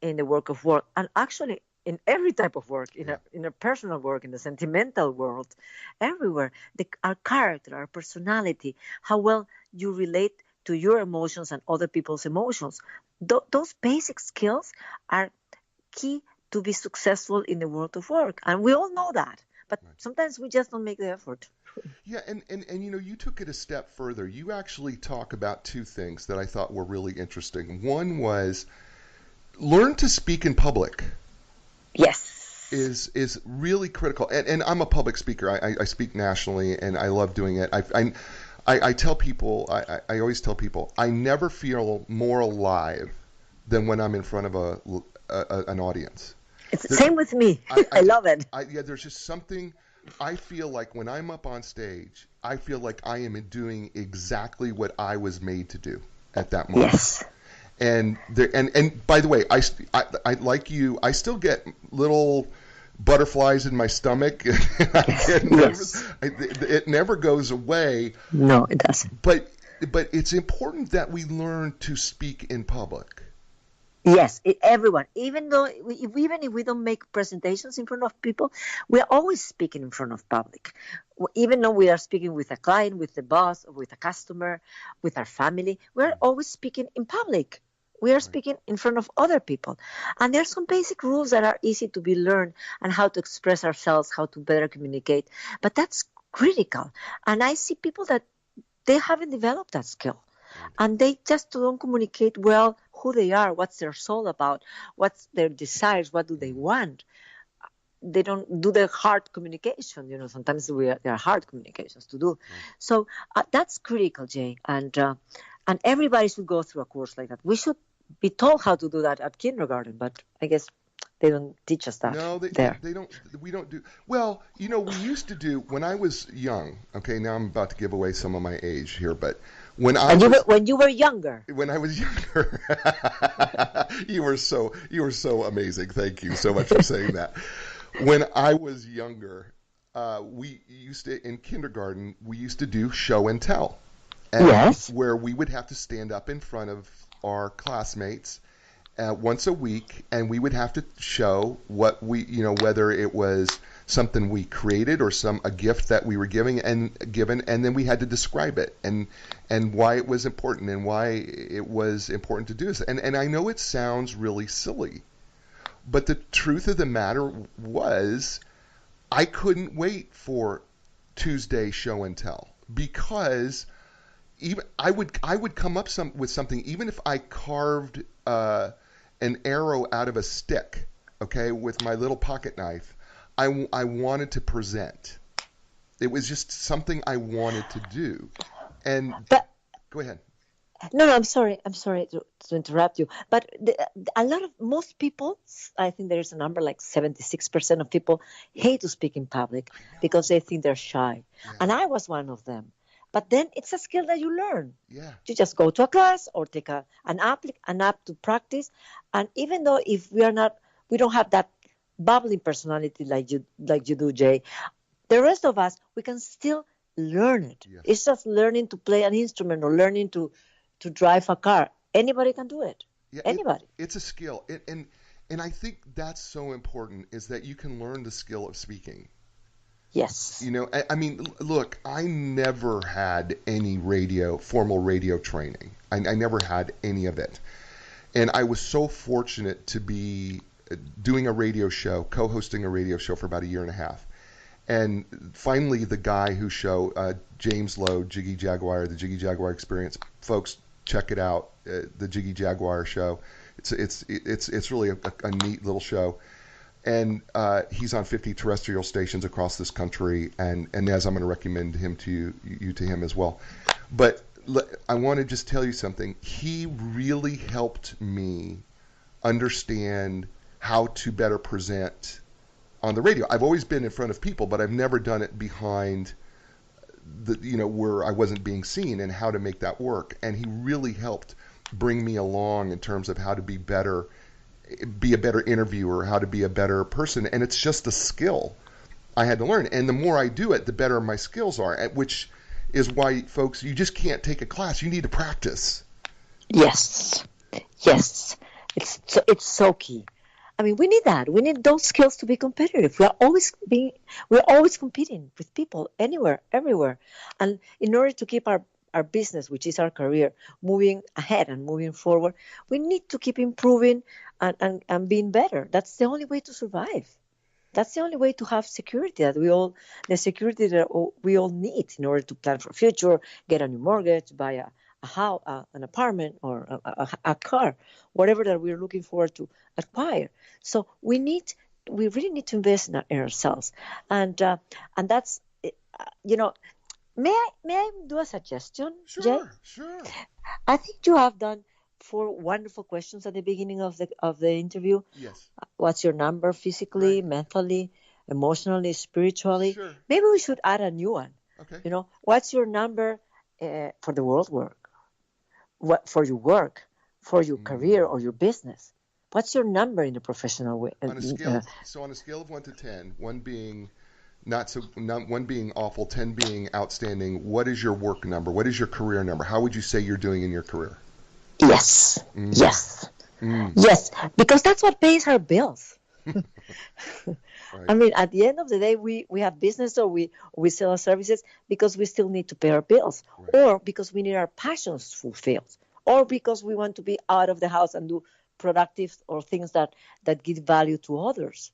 in the work of work, and actually in every type of work, Yeah. in a personal work, in the sentimental world, everywhere. Our character, our personality, how well you relate to your emotions and other people's emotions. Those basic skills are key to be successful in the world of work, and we all know that. But Right. sometimes we just don't make the effort. Yeah, and you took it a step further. You actually talk about two things that I thought were really interesting. One was learn to speak in public Yes. is really critical. And I'm a public speaker. I speak nationally, and I love doing it. I tell people, I always tell people, I never feel more alive than when I'm in front of an audience. It's the There, same with me. I love it. yeah, there's just something. I feel like when I'm up on stage, I feel like I am doing exactly what I was made to do at that moment. Yes. And by the way, I like you. I still get little butterflies in my stomach. I get nervous. Yes. It never goes away. No, it doesn't. But it's important that we learn to speak in public. Yes, everyone. Even if we don't make presentations in front of people, we are always speaking in front of public. Even though we are speaking with a client, with the boss, or with a customer, with our family, we are always speaking in public. We are Right. speaking in front of other people, and there are some basic rules that are easy to be learned and how to express ourselves, how to better communicate. But that's critical, and I see people that they haven't developed that skill Right. and they just don't communicate well who they are, what's their soul about, what's their desires, what do they want. don't do the hard communication. Sometimes there are hard communications to do. So that's critical, Jay, and everybody should go through a course like that. We should be told how to do that at kindergarten, but I guess they don't teach us that. No, there. they don't. We don't do. Well, we used to do when I was young. Okay, now I'm about to give away some of my age here, but when when you were younger. When I was younger, you were so amazing. Thank you so much for saying that. When I was younger, we used to in kindergarten. We used to do show and tell, Yes. where we would have to stand up in front of our classmates once a week, and we would have to show what whether it was something we created or a gift that we were given, and then we had to describe it and why it was important and why it was important to do this. And I know it sounds really silly, but the truth of the matter was I couldn't wait for Tuesday show and tell, because even I would come up with something, even if I carved an arrow out of a stick, okay, with my little pocket knife. I wanted to present. It was just something I wanted to do. But go ahead. No, I'm sorry to interrupt you. But most people, I think there's a number like 76% of people hate to speak in public because they think they're shy. Yeah. And I was one of them. But then it's a skill that you learn. Yeah. You just go to a class or take an app to practice. And even though if we don't have that bubbling personality like you do, Jay, the rest of us, we can still learn it. Yes. It's just learning to play an instrument or learning to drive a car. Anybody can do it. Yeah, anybody. It's a skill. And I think that's so important, is that you can learn the skill of speaking. Yes. I mean, look, I never had any formal radio training. I never had any of it. And I was so fortunate to be doing a radio show, co-hosting a radio show for about a year and a half. And finally, the guy who James Lowe, Jiggy Jaguar, the Jiggy Jaguar Experience, folks, check it out, the Jiggy Jaguar show. It's really a neat little show. And he's on 50 terrestrial stations across this country, and as I'm going to recommend him to you to him as well. But I want to just tell you something. He really helped me understand how to better present on the radio. I've always been in front of people, but I've never done it behind where I wasn't being seen, and how to make that work. And he really helped bring me along in terms of how to be a better interviewer, how to be a better person. And it's just a skill I had to learn. And the more I do it, the better my skills are, which is why, folks, you just can't take a class. You need to practice. Yes. It's so key. I mean, we need that. We need those skills to be competitive. We're always competing with people anywhere, everywhere. And in order to keep our business, which is our career, moving ahead and moving forward, we need to keep improving and being better. That's the only way to survive. That's the only way to have security the security that we all need in order to plan for the future, get a new mortgage, buy a house, an apartment, or a car, whatever that we're looking forward to acquire. So we really need to invest in ourselves, and that's May I do a suggestion, Jay? Sure. I think you have done 4 wonderful questions at the beginning of the interview. Yes. What's your number physically, right. mentally, emotionally, spiritually? Sure. Maybe we should add a new one. Okay. What's your number for the world work? What for your work, for your career or your business? What's your number in a professional way? On a scale, on a scale of 1 to 10, 1 being not 1 being awful, 10 being outstanding, what is your work number? What is your career number? How would you say you're doing in your career? Yes. Yes, because that's what pays our bills. Right. I mean, at the end of the day, we have business, or we sell our services because we still need to pay our bills, right. Or because we need our passions fulfilled, or because we want to be out of the house and do productive or things that give value to others.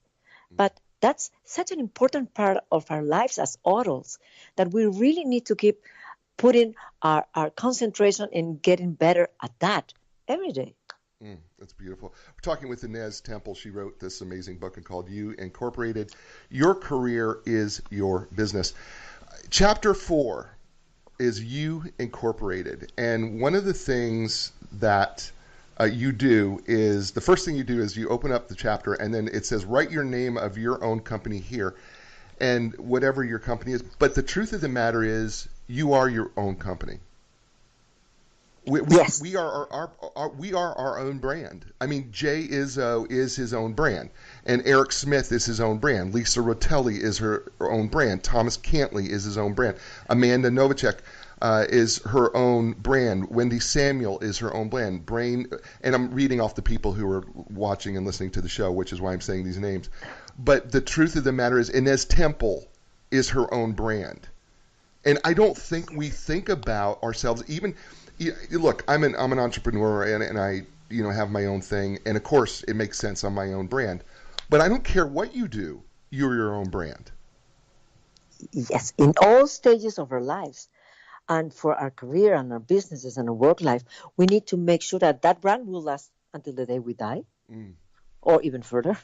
But that's such an important part of our lives as adults that we really need to keep putting our concentration in getting better at that every day. That's beautiful. We're talking with Ines Temple. She wrote this amazing book called You Incorporated. Your career is your business. Chapter 4 is You Incorporated. And one of the things that you do is the first thing you do is you open up the chapter and then it says, write your name of your own company here and whatever your company is. But the truth of the matter is, you are your own company. Yes. We are our own brand. I mean, Jay Izzo is his own brand, and Eric Smith is his own brand. Lisa Rotelli is her own brand. Thomas Cantley is his own brand. Amanda Novacek is her own brand. Wendy Samuel is her own brand. And I'm reading off the people who are watching and listening to the show, which is why I'm saying these names. But the truth of the matter is, Ines Temple is her own brand, and I don't think we think about ourselves even. Look, I'm an entrepreneur and I have my own thing, and of course it makes sense on my own brand. But I don't care what you do, you're your own brand. Yes, in all stages of our lives, and for our career and our businesses and our work life, we need to make sure that that brand will last until the day we die, or even further,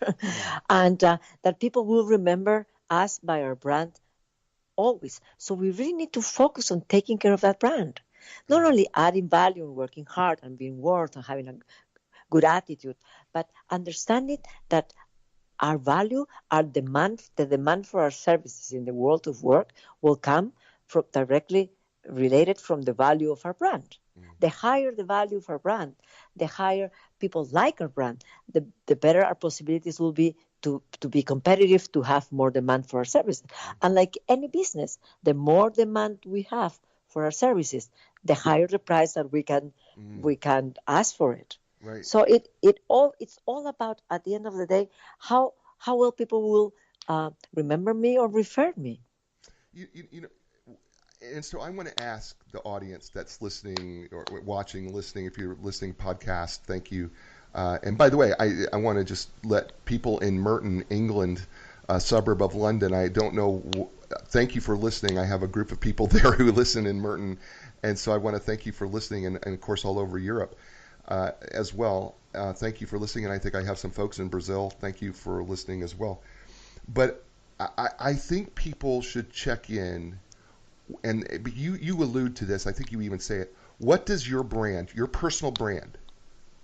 and that people will remember us by our brand always. So we really need to focus on taking care of that brand. Not only adding value and working hard and being worth and having a good attitude, but understanding that our value, the demand for our services in the world of work will come from directly related from the value of our brand. The higher the value of our brand, the higher people like our brand, the better our possibilities will be to be competitive, to have more demand for our services. And like any business, the more demand we have for our services, the higher the price that we can ask for it. Right. So it's all about, at the end of the day, how well people will remember me or refer me. You know, and so I want to ask the audience that's listening or watching, listening. If you're listening podcast, thank you. And by the way, I want to just let people in Merton, England, a suburb of London. I don't know. Thank you for listening. I have a group of people there who listen in Merton, and so I want to thank you for listening, and of course all over Europe as well. Thank you for listening, and I think I have some folks in Brazil. Thank you for listening as well. But I think people should check in, and you allude to this. I think you even say it. What does your brand, your personal brand,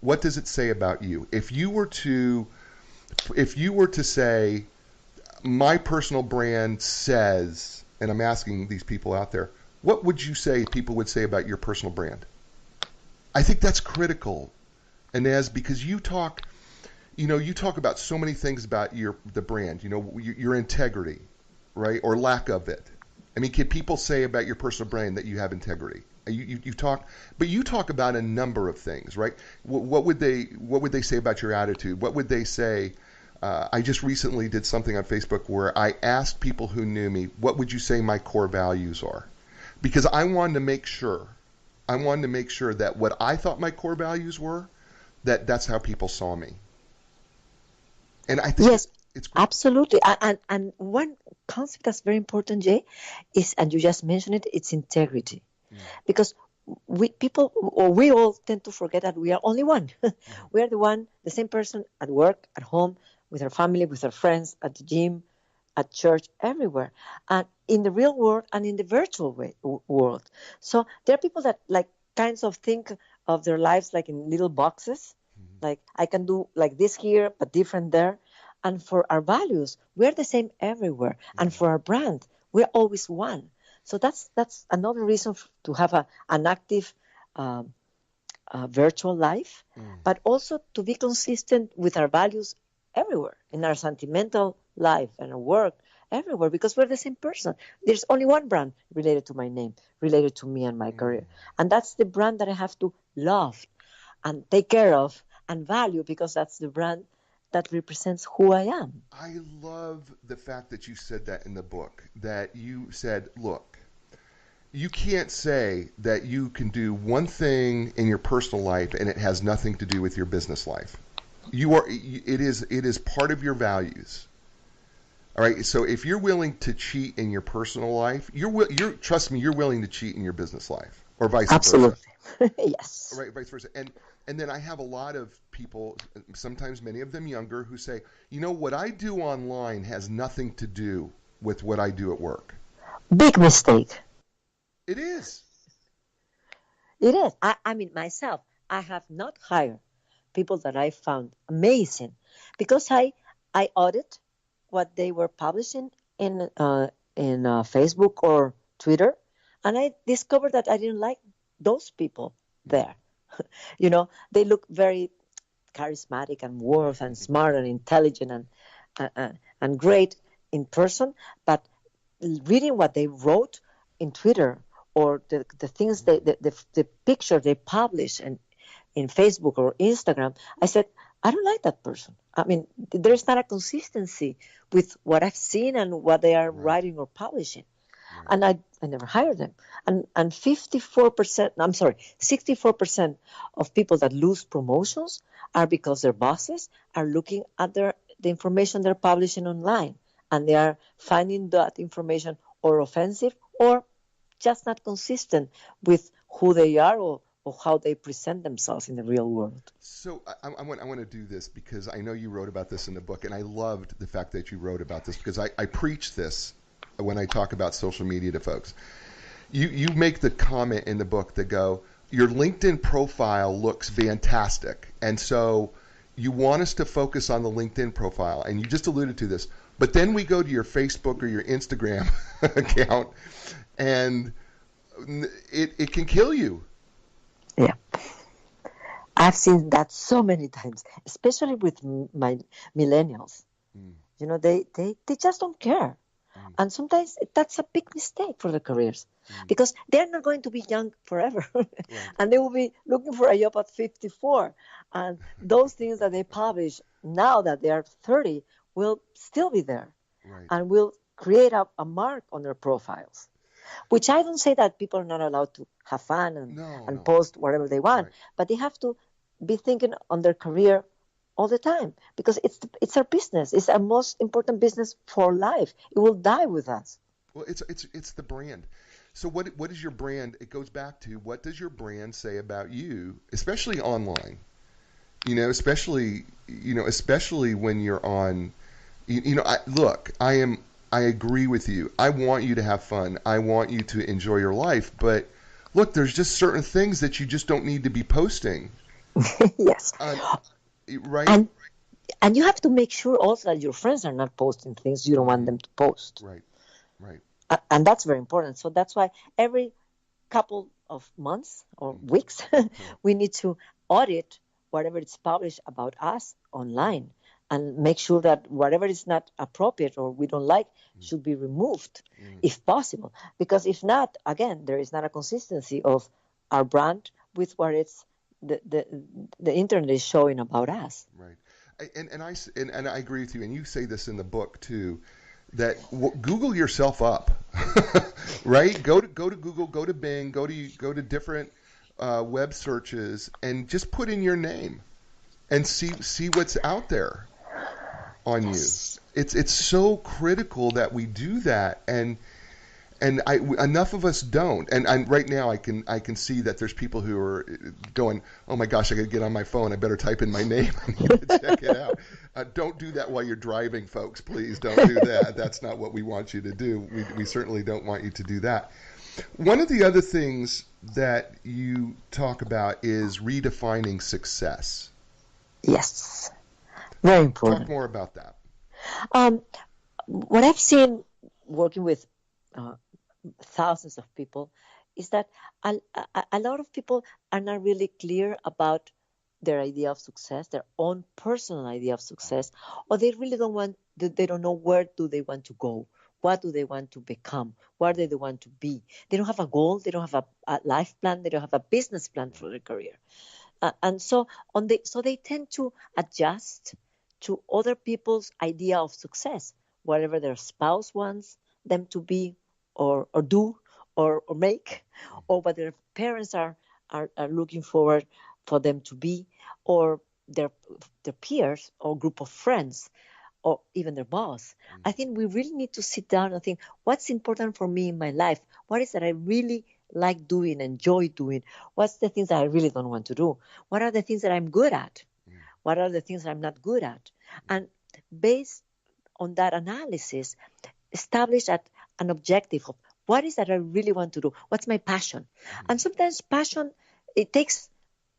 what does it say about you? If you were to say, my personal brand says, and I'm asking these people out there, what would you say people would say about your personal brand? I think that's critical, Ines, because you talk about so many things about the brand, your integrity, right, or lack of it. I mean, can people say about your personal brand that you have integrity? You talk about a number of things, right? What would they say about your attitude? What would they say? I just recently did something on Facebook where I asked people who knew me, what would you say my core values are? Because I wanted to make sure that what I thought my core values were, that's how people saw me. And I think Yes, it's great. absolutely. And one concept that's very important, Jay, is, and you just mentioned it, it's integrity. Because we all tend to forget that we are only one. We are the same person at work, at home, with our family, with our friends, at the gym, at church, everywhere, and in the real world and in the virtual world. So there are people that kinds of think of their lives like in little boxes, like I can do like this here but different there. And for our values, we're the same everywhere. And for our brand, we're always one. So that's another reason to have an active virtual life, but also to be consistent with our values everywhere, in our sentimental life and our work, everywhere, because we're the same person. There's only one brand related to my name, related to me and my career. And that's the brand that I have to love and take care of and value, because that's the brand that represents who I am. I love the fact that you said that in the book, that you said, look, you can't say that you can do one thing in your personal life and it has nothing to do with your business life. It is part of your values. All right. So if you're willing to cheat in your personal life, trust me, you're willing to cheat in your business life, or vice versa. Absolutely. Yes. Right, vice versa. And And then I have a lot of people, sometimes many of them younger, who say, you know, what I do online has nothing to do with what I do at work. Big mistake. It is. It is. I mean, myself, I have not hired people that I found amazing because I audit what they were publishing in Facebook or Twitter, and I discovered that I didn't like those people there. They look very charismatic and worth and smart and intelligent and great in person, but reading what they wrote in Twitter or the things the picture they publish in Facebook or Instagram, I said, I don't like that person. I mean, there's not a consistency with what I've seen and what they are Right. writing or publishing. Right. And I never hired them. And 54%, I'm sorry, 64% of people that lose promotions are because their bosses are looking at the information they're publishing online, and they are finding that information or offensive or just not consistent with who they are or how they present themselves in the real world. So I want to do this because I know you wrote about this in the book, and I loved the fact that you wrote about this because I preach this when I talk about social media to folks. You make the comment in the book that go, your LinkedIn profile looks fantastic, and so you want us to focus on the LinkedIn profile, and you just alluded to this, but then we go to your Facebook or your Instagram account, and it can kill you. Yeah. I've seen that so many times, especially with my millennials. They just don't care. And sometimes that's a big mistake for their careers because they're not going to be young forever. Right. And they will be looking for a job at 54. And those things that they publish now that they are 30 will still be there. Right. And will create a mark on their profiles. Which I don't say that people are not allowed to have fun and post whatever they want, Right. but they have to be thinking on their career all the time because it's our business. It's our most important business for life. It will die with us. Well, it's the brand. So what is your brand? It goes back to what does your brand say about you, especially online? Especially when you're on. I agree with you. I want you to have fun. I want you to enjoy your life. But look, there's just certain things that you just don't need to be posting. Yes. Right? And you have to make sure also that your friends are not posting things you don't want them to post. Right. Right. And that's very important. So that's why every couple of months or weeks, we need to audit whatever is published about us online and make sure that whatever is not appropriate or we don't like should be removed if possible. Because if not, again, there is not a consistency of our brand with what it's the internet is showing about us. Right. And I agree with you. And you say this in the book too, that Google yourself up, right? Go to Google, go to Bing, go to different web searches, and just put in your name, and see what's out there on you. It's so critical that we do that, and enough of us don't. And right now I can see that there's people who are going, oh my gosh, I got to get on my phone. I better type in my name. I need to check it out. Don't do that while you're driving, folks. Please don't do that. That's not what we want you to do. We certainly don't want you to do that. One of the other things that you talk about is redefining success. Yes, very important. Talk more about that. What I've seen working with thousands of people is that a lot of people are not really clear about their idea of success, their own personal idea of success, or they really they don't know where do they want to go, what do they want to become, where do they want to be. They don't have a goal, they don't have a life plan, they don't have a business plan for their career. And so they tend to adjust to other people's idea of success, whatever their spouse wants them to be or do or make, or what their parents are looking forward for them to be, or their peers or group of friends, or even their boss. I think we really need to sit down and think, what's important for me in my life? What is that I really like doing, enjoy doing? What's the things that I really don't want to do? What are the things that I'm good at? What are the things that I'm not good at? And based on that analysis, establish an objective of what is that I really want to do? What's my passion? And sometimes passion, it takes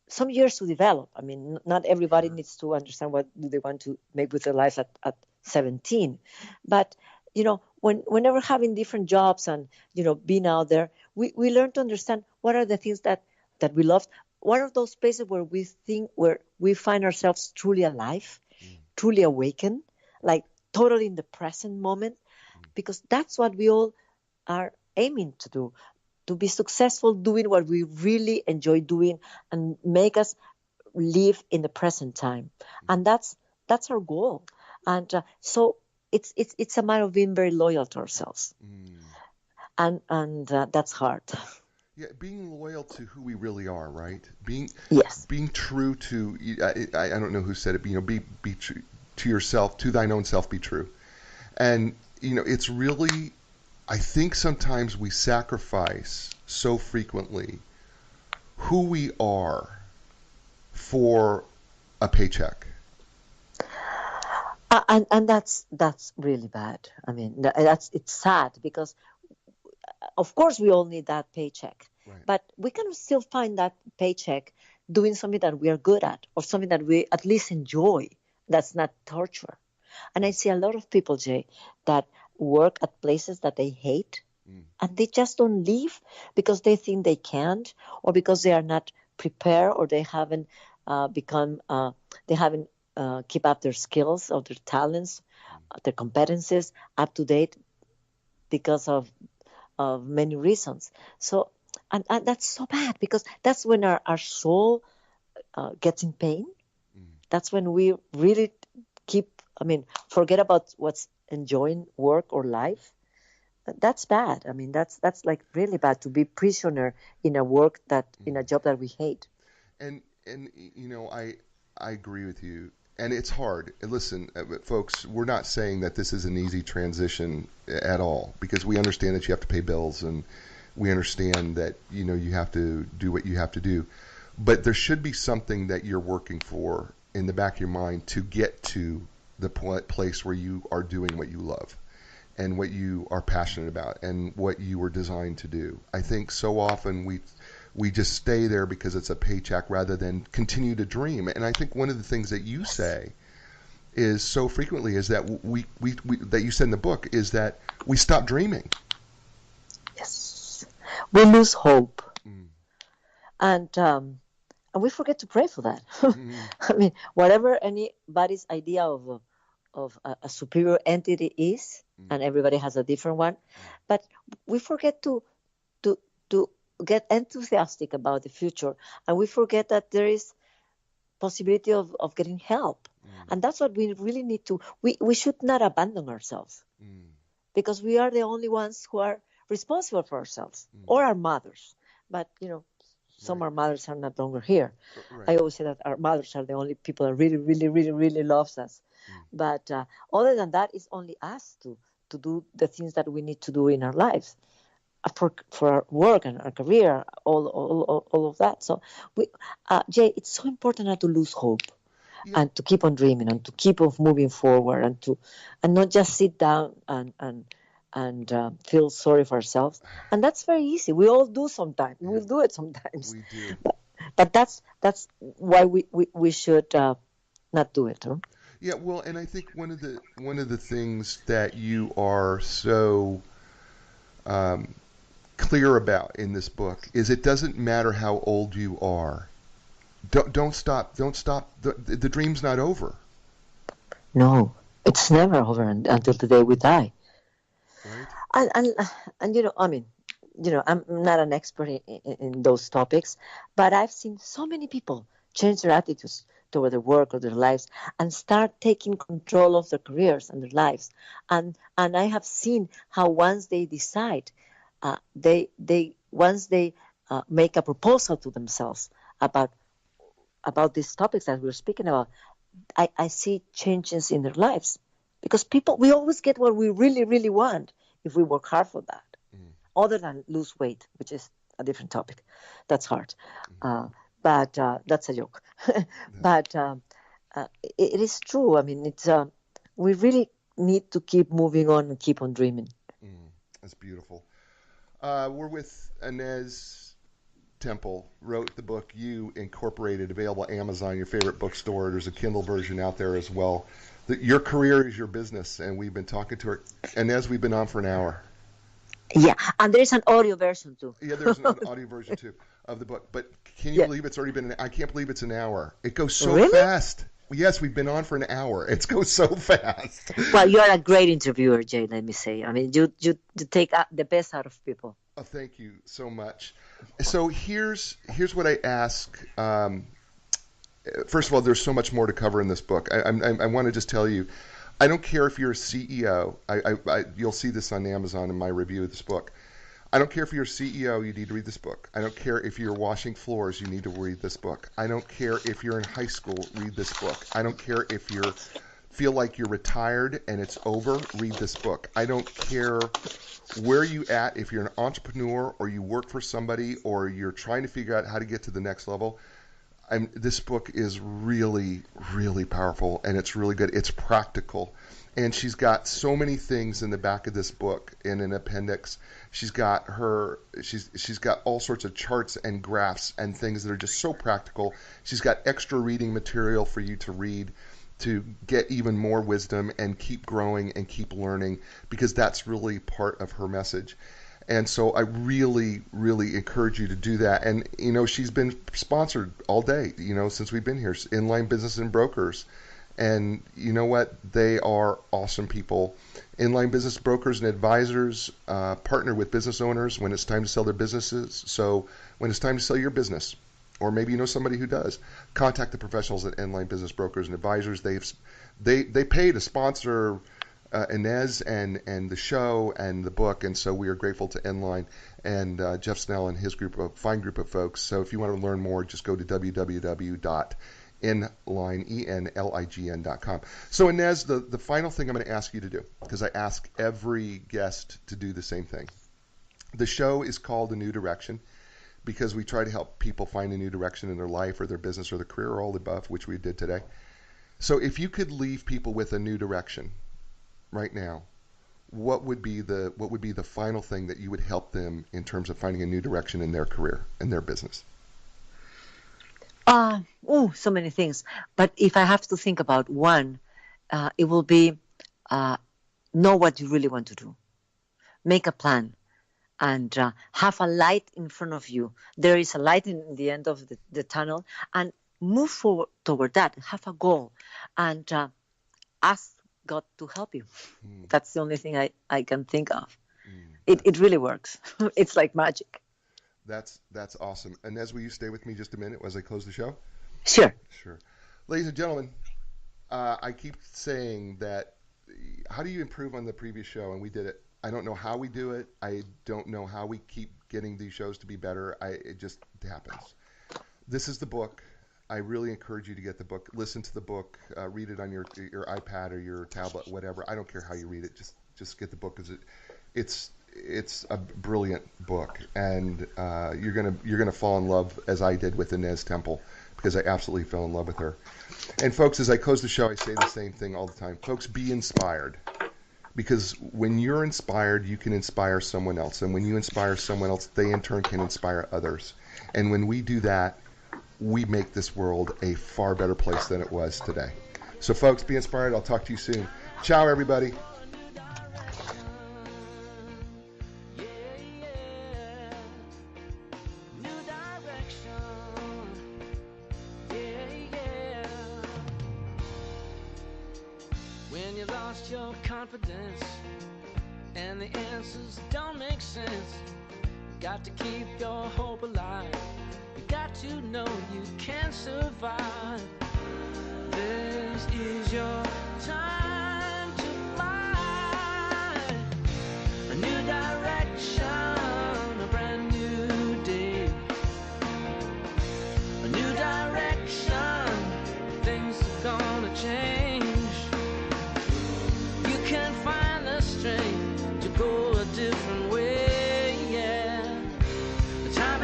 some years to develop. I mean, not everybody needs to understand what do they want to make with their lives at 17. But, whenever having different jobs and, being out there, we learn to understand what are the things that we love. What are those places where we find ourselves truly alive, truly awakened, like totally in the present moment, because that's what we all are aiming to do, to be successful doing what we really enjoy doing and make us live in the present time. And that's our goal. And so it's a matter of being very loyal to ourselves. And that's hard. Yeah, being loyal to who we really are, right? Being Yes. being true to I don't know who said it, but, be true to yourself, to thine own self, be true. And it's really, I think sometimes we sacrifice so frequently who we are for a paycheck. And that's really bad. I mean, it's sad because of course we all need that paycheck, Right. but we can still find that paycheck doing something that we are good at or something that we at least enjoy. That's not torture. And I see a lot of people, Jay, that work at places that they hate and they just don't leave because they think they can't or because they are not prepared or they haven't they haven't keep up their skills or their talents, their competencies up to date because of many reasons. So, and that's so bad because that's when our soul gets in pain. That's when we really forget about what's enjoying work or life. That's bad. I mean, that's like really bad to be prisoner in a job that we hate. And I agree with you. And it's hard. And listen, folks, we're not saying that this is an easy transition at all because we understand that you have to pay bills and we understand that you have to do what you have to do. But there should be something that you're working for in the back of your mind to get to the place where you are doing what you love and what you are passionate about and what you were designed to do. I think so often we just stay there because it's a paycheck rather than continue to dream. And I think one of the things that you say is so frequently is that we that you said in the book is that we stop dreaming. Yes, we lose hope, and we forget to pray for that. I mean, whatever anybody's idea of a superior entity is, and everybody has a different one, but we forget to to get enthusiastic about the future, and we forget that there is possibility of getting help, and that's what we really need to. We should not abandon ourselves because we are the only ones who are responsible for ourselves or our mothers, but some of our mothers are not longer here. Right. I always say that our mothers are the only people that really, really, really, really loves us. But other than that, it's only us to do the things that we need to do in our lives for our work and our career, all of that. So, Jay, it's so important not to lose hope and to keep on dreaming and to keep on moving forward and not just sit down and feel sorry for ourselves. And that's very easy. We all do sometimes. Yeah. We'll do it sometimes. We do. But that's why we should not do it. Huh? Yeah, well, and I think one of the things that you are so clear about in this book is it doesn't matter how old you are. Don't stop. The dream's not over. No, it's never over until the day we die. Right. And I'm not an expert in those topics, but I've seen so many people change their attitudes toward their work or their lives and start taking control of their careers and their lives. And I have seen how once they decide, once they make a proposal to themselves about these topics that we're speaking about, I see changes in their lives because we always get what we really, really want if we work hard for that. Other than lose weight, which is a different topic. That's hard. But that's a joke. But it is true. I mean, it's we really need to keep moving on and keep on dreaming. That's beautiful. We're with Ines Temple, wrote the book You Incorporated, available at Amazon, your favorite bookstore. There's a Kindle version out there as well. Your career is your business, and we've been talking to her. Inez, we've been on for an hour. Yeah, and there's an audio version too. Yeah, there's an audio version too of the book. But can you believe it's already been? I can't believe it's an hour. It goes so fast. Yes, we've been on for an hour. It goes so fast. Well, you are a great interviewer, Jay. Let me say. I mean, you take the best out of people. Oh, thank you so much. So here's what I ask. First of all, there's so much more to cover in this book. I want to just tell you, I don't care if you're a CEO. You'll see this on Amazon in my review of this book. I don't care if you're a CEO, you need to read this book. I don't care if you're washing floors, you need to read this book. I don't care if you're in high school, read this book. I don't care if you feel like you're retired and it's over, read this book. I don't care where you at, if you're an entrepreneur or you work for somebody or you're trying to figure out how to get to the next level. This book is really, really powerful, and it's really good. It's practical. And she's got so many things in the back of this book in an appendix. She's got all sorts of charts and graphs and things that are just so practical. She's got extra reading material for you to read to get even more wisdom and keep growing and keep learning, because that's really part of her message. And so I really, really encourage you to do that. And, she's been sponsored all day, since we've been here, Inline Business and Brokers. And you know what? They are awesome people. Inline Business Brokers and Advisors partner with business owners when it's time to sell their businesses. So when it's time to sell your business, or maybe you know somebody who does, contact the professionals at Inline Business Brokers and Advisors. They pay to sponsor Inez and the show and the book, and so we are grateful to Inline and Jeff Snell and his fine group of folks. So if you want to learn more, just go to www.enlign.com. So Inez, the final thing I'm going to ask you to do, because I ask every guest to do the same thing. The show is called A New Direction because we try to help people find a new direction in their life or their business or their career or all the above, which we did today. So if you could leave people with a new direction right now, what would be the final thing that you would help them in terms of finding a new direction in their career and their business? So many things. But if I have to think about one, it will be know what you really want to do. Make a plan and have a light in front of you. There is a light in the end of the tunnel, and move forward toward that. Have a goal and ask God to help you. That's the only thing I can think of. It really works. It's like magic. That's awesome. Inez, will you stay with me just a minute as I close the show? Sure. Ladies and gentlemen, I keep saying that, how do you improve on the previous show? And we did it. I don't know how we do it. I don't know how we keep getting these shows to be better. It just happens. This is the book. I really encourage you to get the book. Listen to the book. Read it on your iPad or your tablet, whatever. I don't care how you read it. Just get the book, because it's a brilliant book, and you're gonna fall in love, as I did with Ines Temple, because I absolutely fell in love with her. And folks, as I close the show, I say the same thing all the time. Folks, be inspired, because when you're inspired, you can inspire someone else, and when you inspire someone else, they in turn can inspire others. And when we do that, we make this world a far better place than it was today. So folks, be inspired. I'll talk to you soon. Ciao, everybody. When you lost your confidence and the answers don't make sense, got to keep your hope alive. You got to know you can survive. This is your time to fly. A new direction, a brand new day. A new direction, things are gonna change. You can find the strength to go a different way, yeah. The time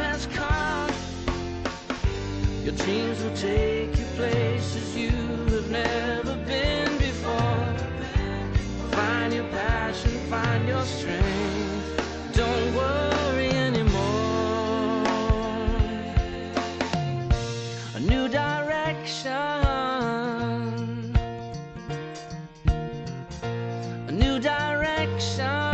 Dreams will take you places you have never been before. Find your passion, find your strength. Don't worry anymore. A new direction, a new direction.